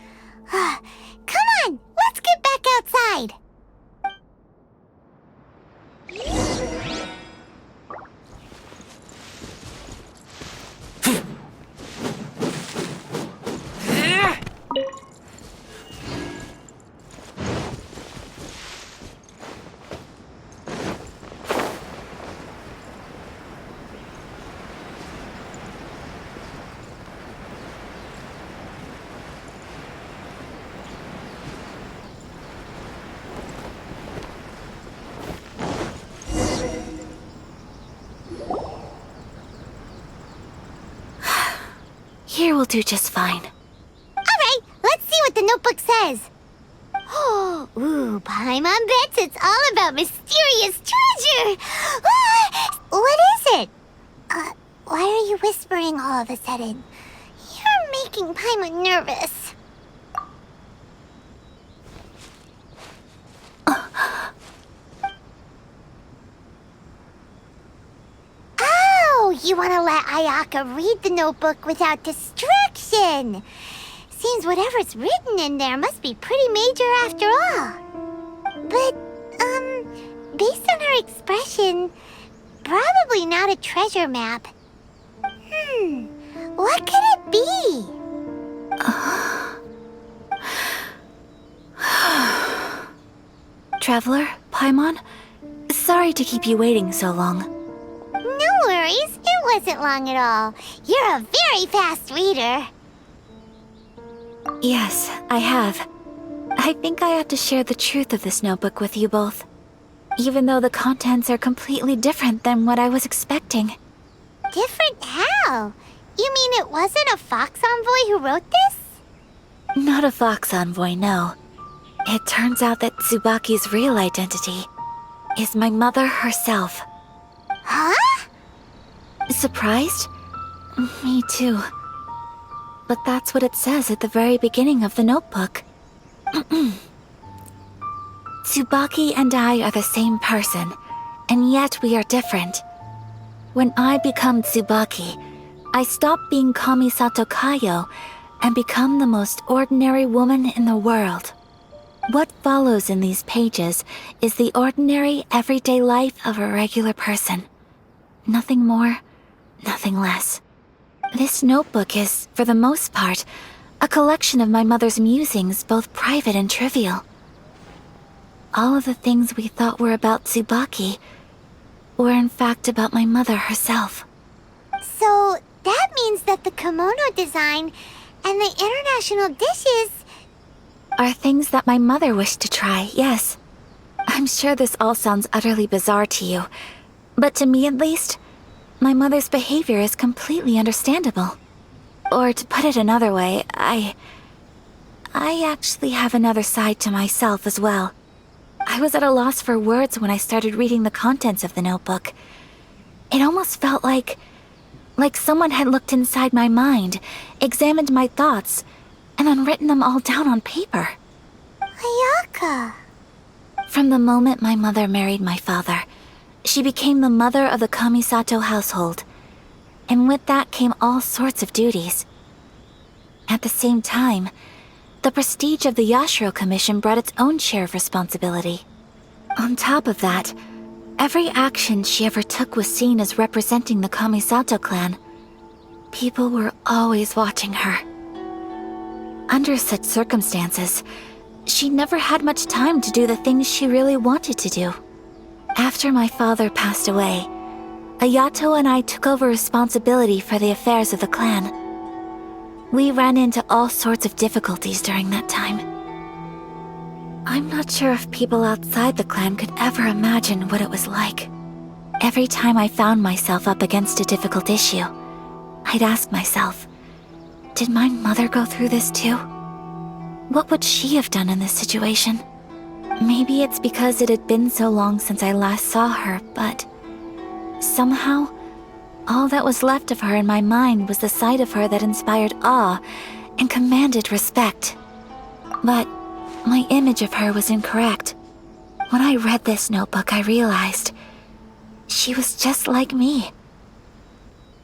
Speaker 2: Come on, let's get back outside.
Speaker 1: Here will do just fine.
Speaker 2: Alright, let's see what the notebook says. Ooh, Paimon bets it's all about mysterious treasure. What is it? Why are you whispering all of a sudden? You're making Paimon nervous. Oh, you want to let Ayaka read the notebook without distraction. Seems whatever's written in there must be pretty major after all. But, based on her expression, probably not a treasure map. What could it be?
Speaker 1: Traveler, Paimon, Sorry to keep you waiting so long.
Speaker 2: No worries, it wasn't long at all. You're a very fast reader.
Speaker 1: Yes, I have. I think I ought to share the truth of this notebook with you both. Even though the contents are completely different than what I was expecting.
Speaker 2: Different how? You mean it wasn't a fox envoy who wrote this?
Speaker 1: Not a fox envoy, no. It turns out that Tsubaki's real identity is my mother herself.
Speaker 2: Huh?
Speaker 1: Surprised? Me too. But that's what it says at the very beginning of the notebook. Tsubaki and I are the same person, and yet we are different. When I become Tsubaki, I stop being Kamisato Kayo and become the most ordinary woman in the world. What follows in these pages is the ordinary, everyday life of a regular person. Nothing more, nothing less. This notebook is, for the most part, a collection of my mother's musings, both private and trivial. All of the things we thought were about Tsubaki were in fact about my mother herself.
Speaker 2: So, that means that the kimono design and the international dishes...
Speaker 1: Are things that my mother wished to try, yes. I'm sure this all sounds utterly bizarre to you, but to me at least, my mother's behavior is completely understandable. Or to put it another way, I actually have another side to myself as well. I was at a loss for words when I started reading the contents of the notebook. It almost felt like someone had looked inside my mind, examined my thoughts, and then written them all down on paper.
Speaker 2: Ayaka.
Speaker 1: From the moment my mother married my father, she became the mother of the Kamisato household, and with that came all sorts of duties. At the same time, the prestige of the Yashiro Commission brought its own share of responsibility. On top of that, every action she ever took was seen as representing the Kamisato clan. People were always watching her. Under such circumstances, she never had much time to do the things she really wanted to do. After my father passed away, Ayato and I took over responsibility for the affairs of the clan. We ran into all sorts of difficulties during that time. I'm not sure if people outside the clan could ever imagine what it was like. Every time I found myself up against a difficult issue, I'd ask myself, did my mother go through this too? What would she have done in this situation? Maybe it's because it had been so long since I last saw her, but somehow, all that was left of her in my mind was the side of her that inspired awe and commanded respect. But my image of her was incorrect. When I read this notebook, I realized she was just like me.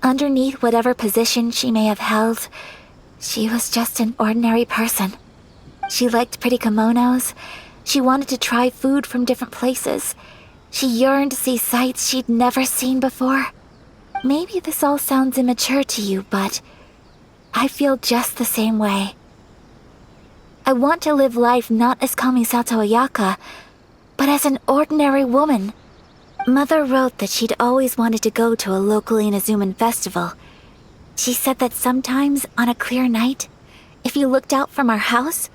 Speaker 1: Underneath whatever position she may have held, she was just an ordinary person. She liked pretty kimonos. She wanted to try food from different places. She yearned to see sights she'd never seen before. Maybe this all sounds immature to you, but I feel just the same way. I want to live life not as Kamisato Ayaka, but as an ordinary woman. Mother wrote that she'd always wanted to go to a local Inazuman festival. She said that sometimes, on a clear night, if you looked out from our house,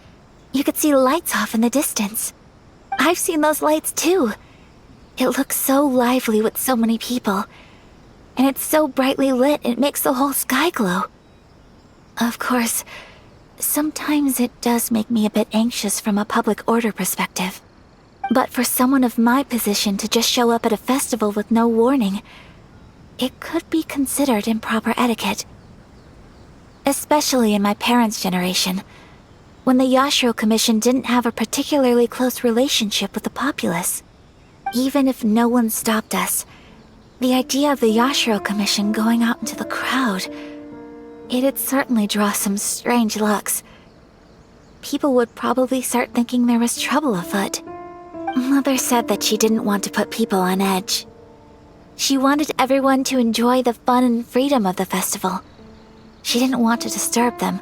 Speaker 1: you could see lights off in the distance. I've seen those lights too. It looks so lively with so many people. And it's so brightly lit, it makes the whole sky glow. Of course, sometimes it does make me a bit anxious from a public order perspective. But for someone of my position to just show up at a festival with no warning, it could be considered improper etiquette. Especially in my parents' generation, when the Yashiro Commission didn't have a particularly close relationship with the populace. Even if no one stopped us, the idea of the Yashiro Commission going out into the crowd, it'd certainly draw some strange looks. People would probably start thinking there was trouble afoot. Mother said that she didn't want to put people on edge. She wanted everyone to enjoy the fun and freedom of the festival. She didn't want to disturb them,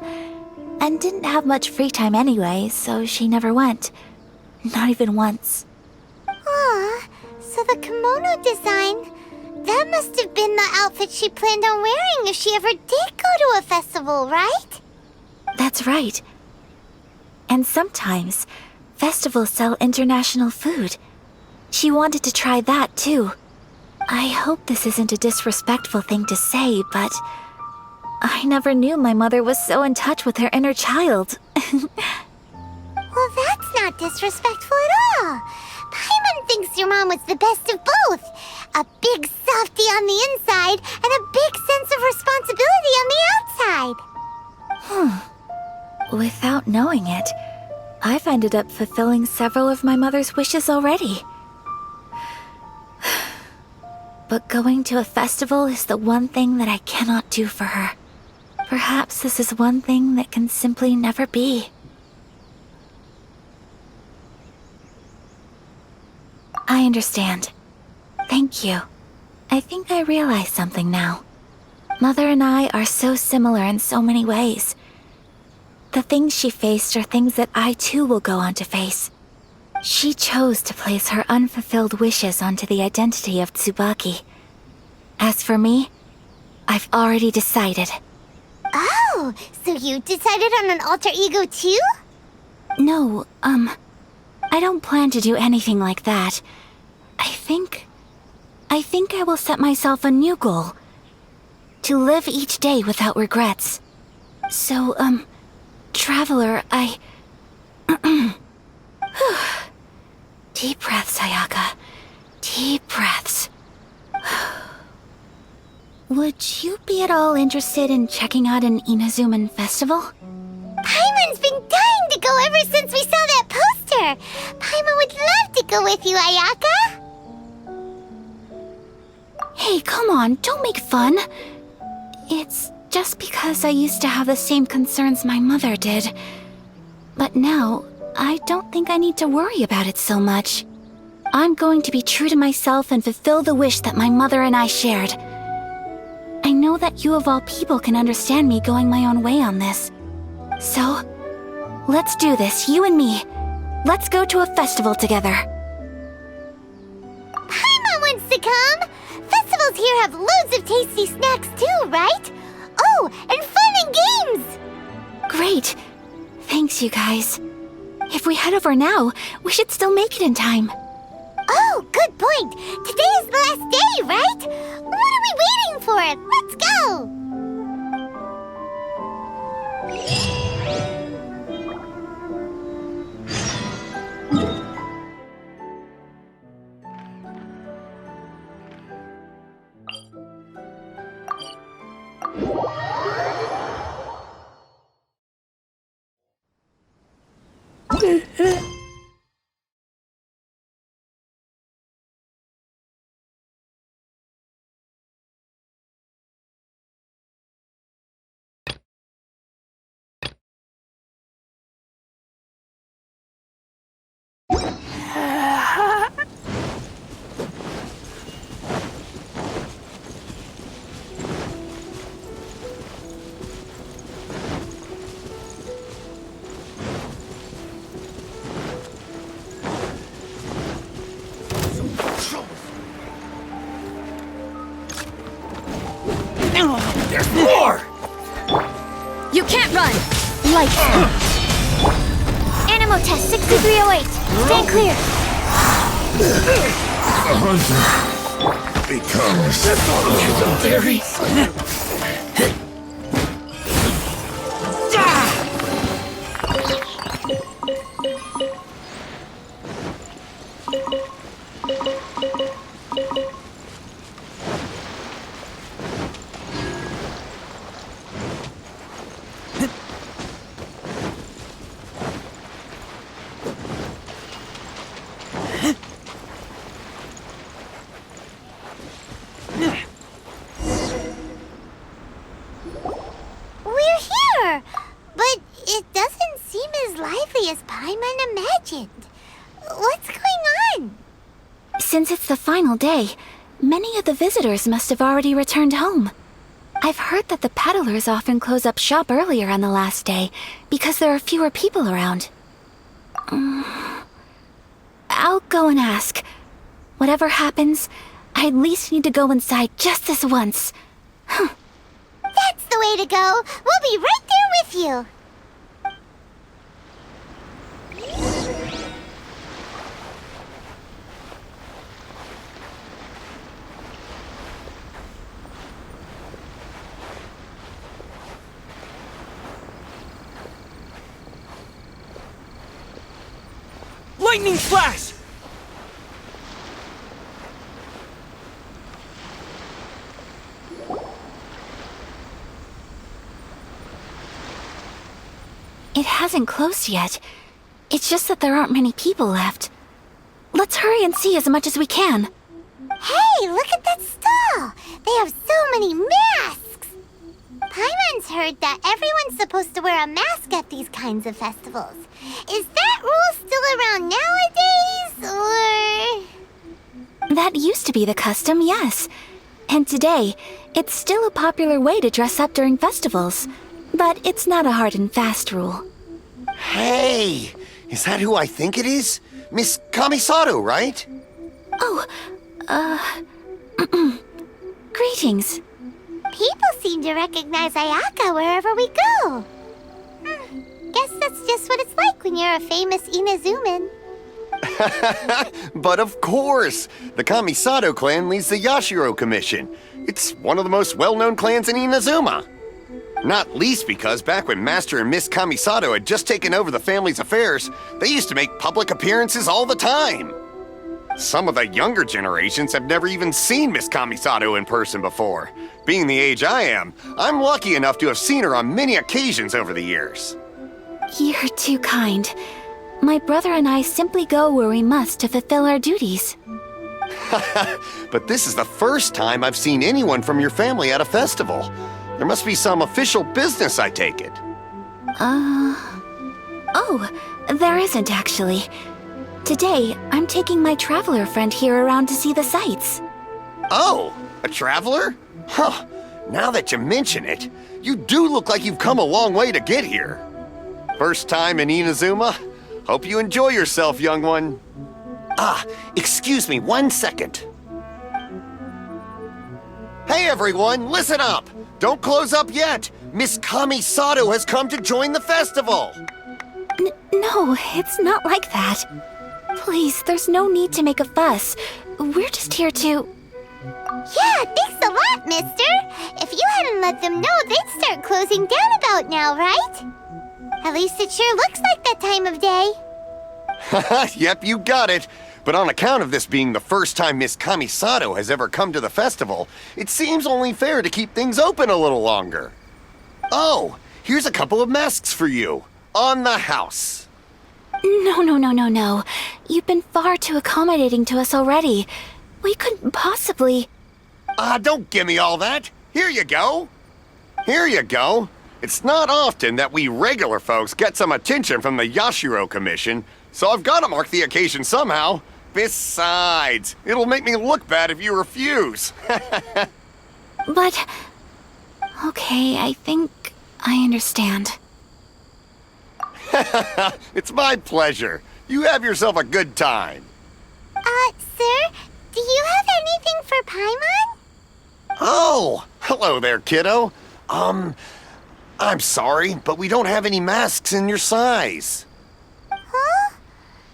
Speaker 1: and didn't have much free time anyway, so she never went. Not even once.
Speaker 2: Aw, so the kimono design. That must have been the outfit she planned on wearing if she ever did go to a festival, right?
Speaker 1: That's right. And sometimes, festivals sell international food. She wanted to try that too. I hope this isn't a disrespectful thing to say, but I never knew my mother was so in touch with her inner child.
Speaker 2: Well, that's not disrespectful at all. Paimon thinks your mom was the best of both. A big softie on the inside and a big sense of responsibility on the outside.
Speaker 1: Without knowing it, I've ended up fulfilling several of my mother's wishes already. But going to a festival is the one thing that I cannot do for her. Perhaps this is one thing that can simply never be. I understand. Thank you. I think I realize something now. Mother and I are so similar in so many ways. The things she faced are things that I too will go on to face. She chose to place her unfulfilled wishes onto the identity of Tsubaki. As for me, I've already decided.
Speaker 2: Oh, so you decided on an alter ego too?
Speaker 1: No, I don't plan to do anything like that. I think I will set myself a new goal. To live each day without regrets. So, Traveler, Deep breaths, Ayaka. Deep breaths. Would you be at all interested in checking out an Inazuman festival?
Speaker 2: Paimon's been dying to go ever since we saw that poster. Paimon would love to go with you, Ayaka.
Speaker 1: Hey, come on, don't make fun. It's just because I used to have the same concerns my mother did. But now, I don't think I need to worry about it so much. I'm going to be true to myself and fulfill the wish that my mother and I shared. I know that you of all people can understand me going my own way on this. So, let's do this, you and me. Let's go to a festival together.
Speaker 2: Paimon wants to come! Festivals here have loads of tasty snacks too, right? Oh, and fun and games!
Speaker 1: Great. Thanks, you guys. If we head over now, we should still make it in time.
Speaker 2: Oh, good point! Today is the last day, right? What are we waiting for? Let's go!
Speaker 4: There's more!
Speaker 3: You can't run!
Speaker 1: Like
Speaker 2: Animal test 6308. Stand clear.
Speaker 5: A hunter becomes
Speaker 2: We're here! But it doesn't seem as lively as Paimon imagined. What's going on?
Speaker 1: Since it's the final day, many of the visitors must have already returned home. I've heard that the peddlers often close up shop earlier on the last day because there are fewer people around. I'll go and ask. Whatever happens, I at least need to go inside just this once.
Speaker 2: That's the way to go. We'll be right there with you.
Speaker 4: Lightning flash!
Speaker 1: It hasn't closed yet. It's just that there aren't many people left. Let's hurry and see as much as we can.
Speaker 2: Hey, look at that stall. They have so many masks. Paimon's heard that everyone's supposed to wear a mask at these kinds of festivals. Is that rule still around nowadays, or...?
Speaker 1: That used to be the custom, yes. And today, it's still a popular way to dress up during festivals. But it's not a hard and fast rule.
Speaker 9: Hey! Is that who I think it is? Miss Kamisato, right?
Speaker 1: Oh, greetings.
Speaker 2: People seem to recognize Ayaka wherever we go. Guess that's just what it's like when you're a famous Inazuman.
Speaker 9: But of course! The Kamisato clan leads the Yashiro Commission. It's one of the most well-known clans in Inazuma. Not least because back when Master and Miss Kamisato had just taken over the family's affairs, they used to make public appearances all the time. Some of the younger generations have never even seen Miss Kamisato in person before. Being the age I am, I'm lucky enough to have seen her on many occasions over the years.
Speaker 1: You're too kind. My brother and I simply go where we must to fulfill our duties.
Speaker 9: But this is the first time I've seen anyone from your family at a festival. There must be some official business, I take it.
Speaker 1: Oh, there isn't actually. Today, I'm taking my traveler friend here around to see the sights.
Speaker 9: Oh, a traveler? Huh. Now that you mention it, you do look like you've come a long way to get here. First time in Inazuma? Hope you enjoy yourself, young one. Ah, excuse me 1 second. Hey everyone, listen up! Don't close up yet! Miss Kamisato has come to join the festival!
Speaker 1: No, it's not like that. Please, there's no need to make a fuss. We're just here to...
Speaker 2: Yeah, thanks a lot, mister. If you hadn't let them know, they'd start closing down about now, right? At least it sure looks like that time of day.
Speaker 9: Yep, you got it. But on account of this being the first time Miss Kamisato has ever come to the festival, it seems only fair to keep things open a little longer. Oh, here's a couple of masks for you. On the house.
Speaker 1: No. You've been far too accommodating to us already. We couldn't possibly...
Speaker 9: Don't give me all that. Here you go. Here you go. It's not often that we regular folks get some attention from the Yashiro Commission, so I've got to mark the occasion somehow. Besides, it'll make me look bad if you refuse.
Speaker 1: But... Okay, I think I understand.
Speaker 9: It's my pleasure. You have yourself a good time.
Speaker 2: Sir, do you have anything for Paimon?
Speaker 9: Oh, hello there, kiddo. I'm sorry, but we don't have any masks in your size.
Speaker 2: Huh?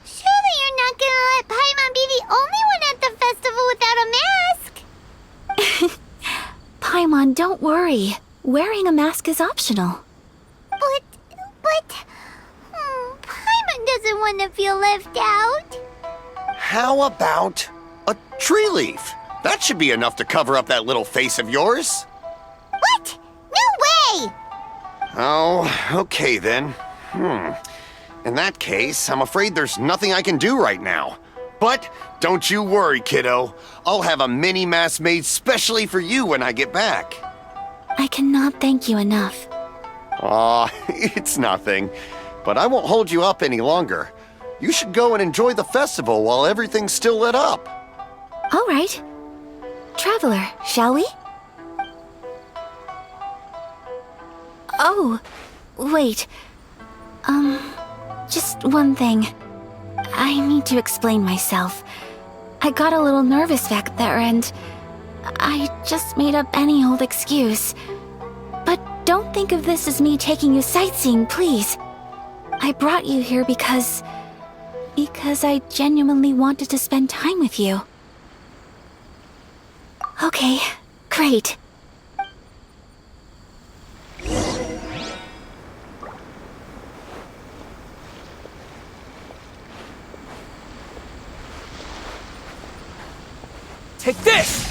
Speaker 2: Surely you're not gonna let Paimon be the only one at the festival without a mask?
Speaker 1: Paimon, don't worry. Wearing a mask is optional.
Speaker 2: But... Paimon doesn't want to feel left out.
Speaker 9: How about a tree leaf? That should be enough to cover up that little face of yours.
Speaker 2: What? No way!
Speaker 9: Oh, okay then. In that case, I'm afraid there's nothing I can do right now. But don't you worry, kiddo. I'll have a mini mask made specially for you when I get back.
Speaker 1: I cannot thank you enough.
Speaker 9: Aw, it's nothing. But I won't hold you up any longer. You should go and enjoy the festival while everything's still lit up.
Speaker 1: All right. Traveler, shall we? Oh, wait. Just one thing. I need to explain myself. I got a little nervous back there and I just made up any old excuse. But don't think of this as me taking you sightseeing, please. I brought you here because I genuinely wanted to spend time with you. Okay, great.
Speaker 4: Take this!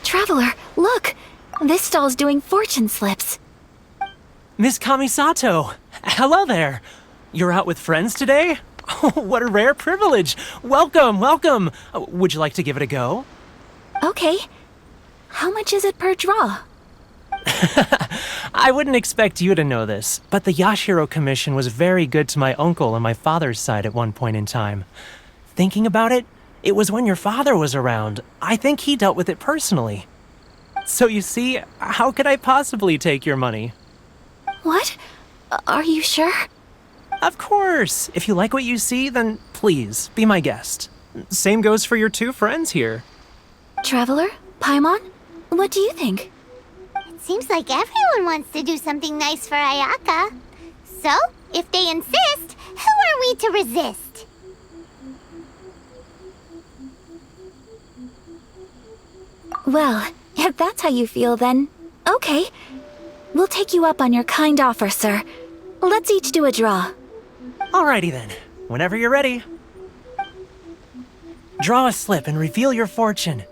Speaker 1: Traveler, look! This stall's doing fortune slips.
Speaker 10: Miss Kamisato! Hello there! You're out with friends today? Oh, what a rare privilege! Welcome, welcome! Would you like to give it a go?
Speaker 1: Okay. How much is it per draw?
Speaker 10: I wouldn't expect you to know this, but the Yashiro Commission was very good to my uncle on my father's side at one point in time. Thinking about it, it was when your father was around. I think he dealt with it personally. So you see, how could I possibly take your money?
Speaker 1: What? Are you sure?
Speaker 10: Of course! If you like what you see, then please, be my guest. Same goes for your two friends here.
Speaker 1: Traveler? Paimon? What do you think?
Speaker 2: It seems like everyone wants to do something nice for Ayaka. So, if they insist, who are we to resist?
Speaker 1: Well, if that's how you feel, then okay. We'll take you up on your kind offer, sir. Let's each do a draw.
Speaker 10: Alrighty then, whenever you're ready. Draw a slip and reveal your fortune.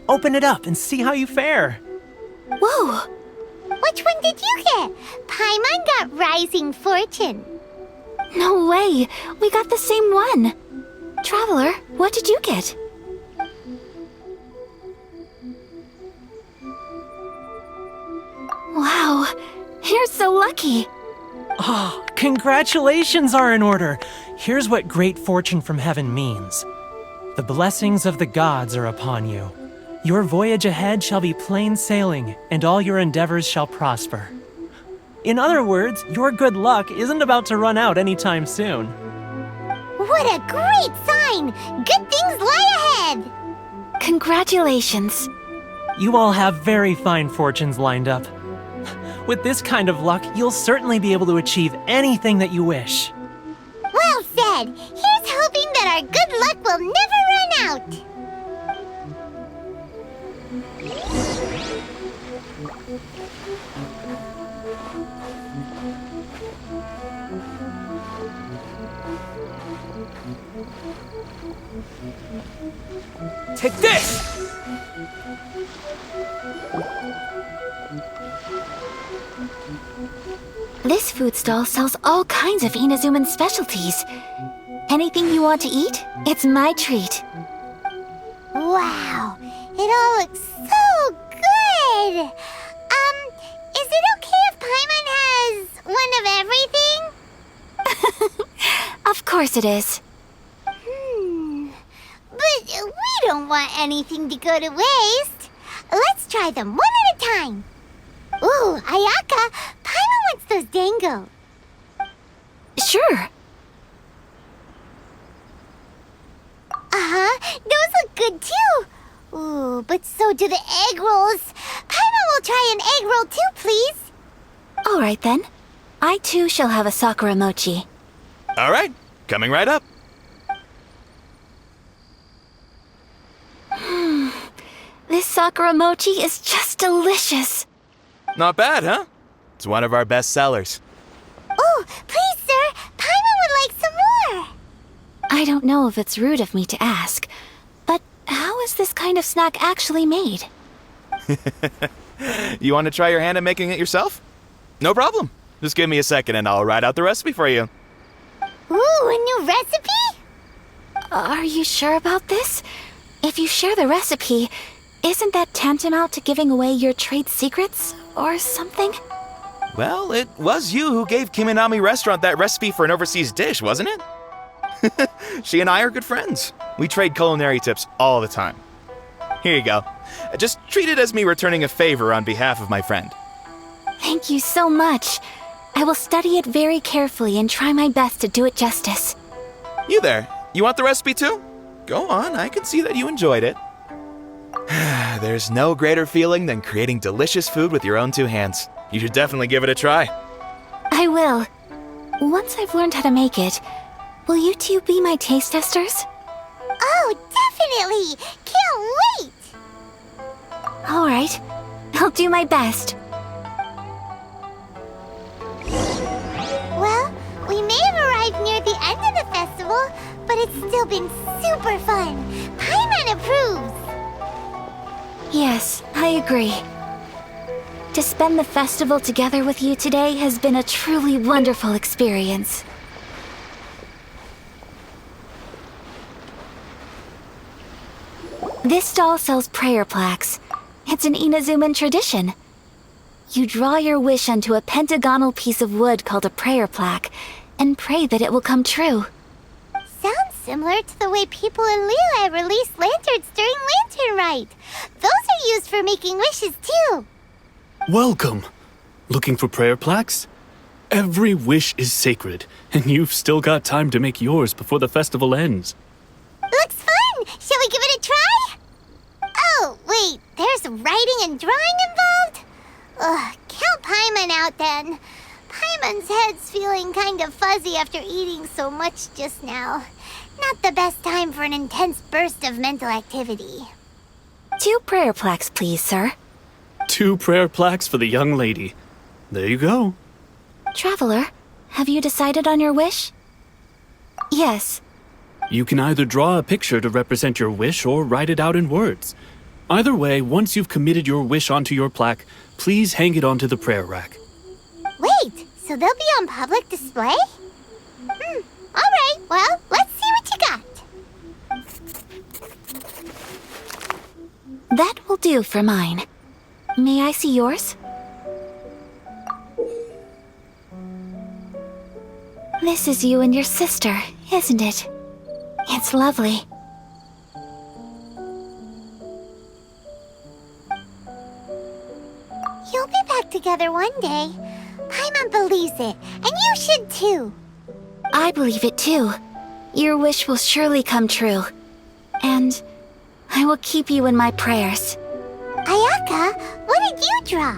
Speaker 10: Open it up and see how you fare.
Speaker 1: Whoa!
Speaker 2: Which one did you get? Paimon got Rising Fortune.
Speaker 1: No way! We got the same one! Traveler, what did you get? Wow, you're so lucky!
Speaker 10: Oh, congratulations are in order. Here's what great fortune from heaven means. The blessings of the gods are upon you. Your voyage ahead shall be plain sailing, and all your endeavors shall prosper. In other words, your good luck isn't about to run out anytime soon.
Speaker 2: What a great sign! Good things lie ahead!
Speaker 1: Congratulations.
Speaker 10: You all have very fine fortunes lined up. With this kind of luck, you'll certainly be able to achieve anything that you wish.
Speaker 2: Well said! Here's hoping that our good luck will never run out!
Speaker 4: Take this!
Speaker 1: This food stall sells all kinds of Inazuman specialties. Anything you want to eat, it's my treat.
Speaker 2: Wow, it all looks so good! Is it okay if Paimon has one of everything?
Speaker 1: Of course it is.
Speaker 2: But we don't want anything to go to waste. Let's try them one at a time. Ooh, Ayaka, Paimon wants those dango.
Speaker 1: Sure.
Speaker 2: Those look good too. Ooh, but so do the egg rolls. Paimon will try an egg roll too, please.
Speaker 1: All right then. I too shall have a Sakura mochi.
Speaker 11: All right, coming right up.
Speaker 1: This Sakura mochi is just delicious.
Speaker 11: Not bad, huh? It's one of our best sellers.
Speaker 2: Oh, please, sir. Paimon would like some more.
Speaker 1: I don't know if it's rude of me to ask, but how is this kind of snack actually made?
Speaker 11: You want to try your hand at making it yourself? No problem. Just give me a second and I'll write out the recipe for you.
Speaker 2: Ooh, a new recipe?
Speaker 1: Are you sure about this? If you share the recipe, isn't that tantamount to giving away your trade secrets or something?
Speaker 11: Well, it was you who gave Kiminami Restaurant that recipe for an overseas dish, wasn't it? She and I are good friends. We trade culinary tips all the time. Here you go. Just treat it as me returning a favor on behalf of my friend.
Speaker 1: Thank you so much. I will study it very carefully and try my best to do it justice.
Speaker 11: You there, you want the recipe too? Go on, I can see that you enjoyed it. There's no greater feeling than creating delicious food with your own two hands. You should definitely give it a try.
Speaker 1: I will. Once I've learned how to make it, will you two be my taste testers?
Speaker 2: Oh, definitely! Can't wait!
Speaker 1: All right. I'll do my best.
Speaker 2: Well, we may have arrived near the end of the festival, but it's still been super fun. Paimon approves!
Speaker 1: Yes, I agree. To spend the festival together with you today has been a truly wonderful experience. This stall sells prayer plaques. It's an Inazuman tradition. You draw your wish onto a pentagonal piece of wood called a prayer plaque and pray that it will come true.
Speaker 2: Sounds similar to the way people in Liyue release lanterns during Lantern Rite. Those are used for making wishes too.
Speaker 12: Welcome. Looking for prayer plaques? Every wish is sacred, and you've still got time to make yours before the festival ends.
Speaker 2: Looks fun! Shall we give it a try? Oh, wait, there's writing and drawing involved? Ugh, count Paimon out then. Paimon's head's feeling kind of fuzzy after eating so much just now. Not the best time for an intense burst of mental activity.
Speaker 1: 2 prayer plaques, please, sir.
Speaker 12: 2 prayer plaques for the young lady. There you go.
Speaker 1: Traveler, have you decided on your wish? Yes.
Speaker 12: You can either draw a picture to represent your wish or write it out in words. Either way, once you've committed your wish onto your plaque, please hang it onto the prayer rack.
Speaker 2: Wait, so they'll be on public display? Alright, well, let's see what you got.
Speaker 1: That will do for mine. May I see yours? This is you and your sister, isn't it? It's lovely.
Speaker 2: You'll be back together one day. Paimon believes it, and you should too.
Speaker 1: I believe it too. Your wish will surely come true. And I will keep you in my prayers.
Speaker 2: Ayaka, what did you draw?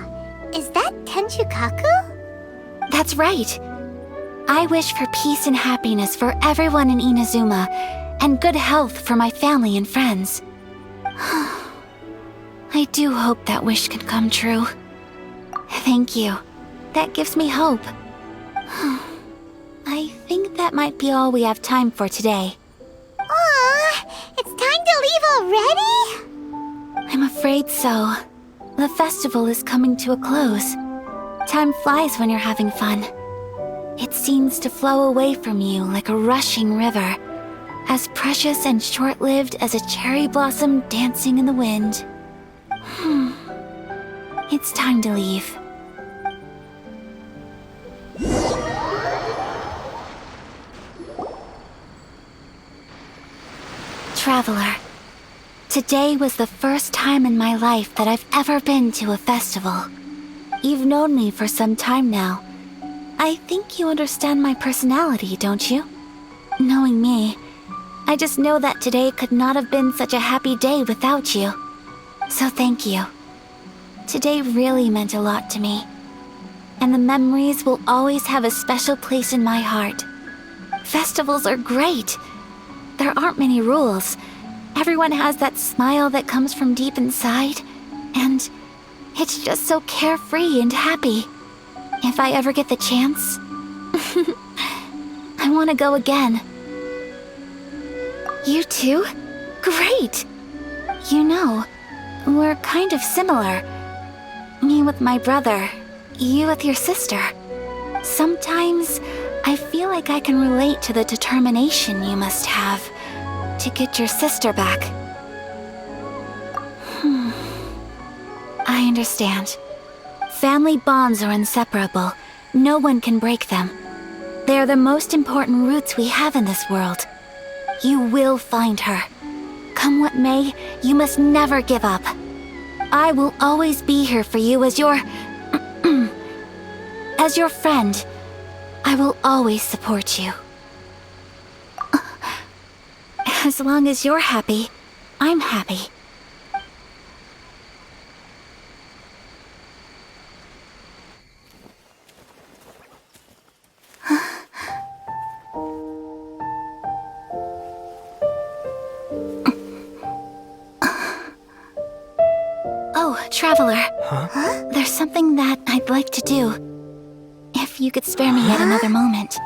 Speaker 2: Is that Tenchukaku?
Speaker 1: That's right. I wish for peace and happiness for everyone in Inazuma, and good health for my family and friends. I do hope that wish can come true. Thank you. That gives me hope. I think that might be all we have time for today.
Speaker 2: Aw, it's time to leave already?
Speaker 1: I'm afraid so. The festival is coming to a close. Time flies when you're having fun. It seems to flow away from you like a rushing river, as precious and short-lived as a cherry blossom dancing in the wind. It's time to leave. Traveler, today was the first time in my life that I've ever been to a festival. You've known me for some time now. I think you understand my personality, don't you? Knowing me, I just know that today could not have been such a happy day without you. So thank you. Today really meant a lot to me. And the memories will always have a special place in my heart. Festivals are great. There aren't many rules. Everyone has that smile that comes from deep inside. And it's just so carefree and happy. If I ever get the chance, I want to go again. You too? Great! You know, we're kind of similar. Me with my brother, you with your sister. Sometimes I feel like I can relate to the determination you must have to get your sister back. I understand. Family bonds are inseparable. No one can break them. They are the most important roots we have in this world. You will find her. Come what may, you must never give up. I will always be here for you as your... as your friend. I will always support you. As long as you're happy, I'm happy. Oh, Traveler. Huh? There's something that I'd like to do. If you could spare me yet another moment.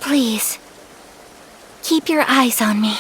Speaker 1: Please, keep your eyes on me.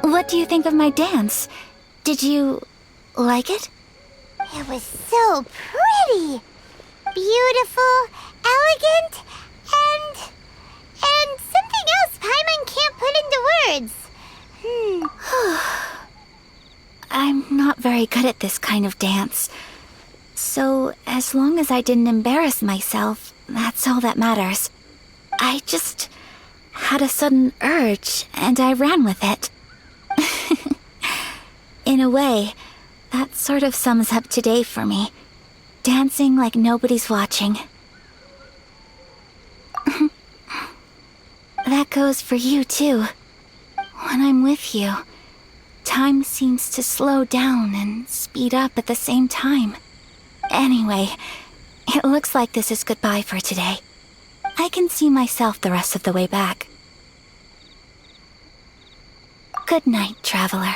Speaker 1: What do you think of my dance? Did you like it?
Speaker 2: It was so pretty! Beautiful, elegant, and something else Paimon can't put into words.
Speaker 1: I'm not very good at this kind of dance. So, as long as I didn't embarrass myself, that's all that matters. I just had a sudden urge, and I ran with it. In a way, that sort of sums up today for me. Dancing like nobody's watching. That goes for you, too. When I'm with you, time seems to slow down and speed up at the same time. Anyway, it looks like this is goodbye for today. I can see myself the rest of the way back. Good night, Traveler.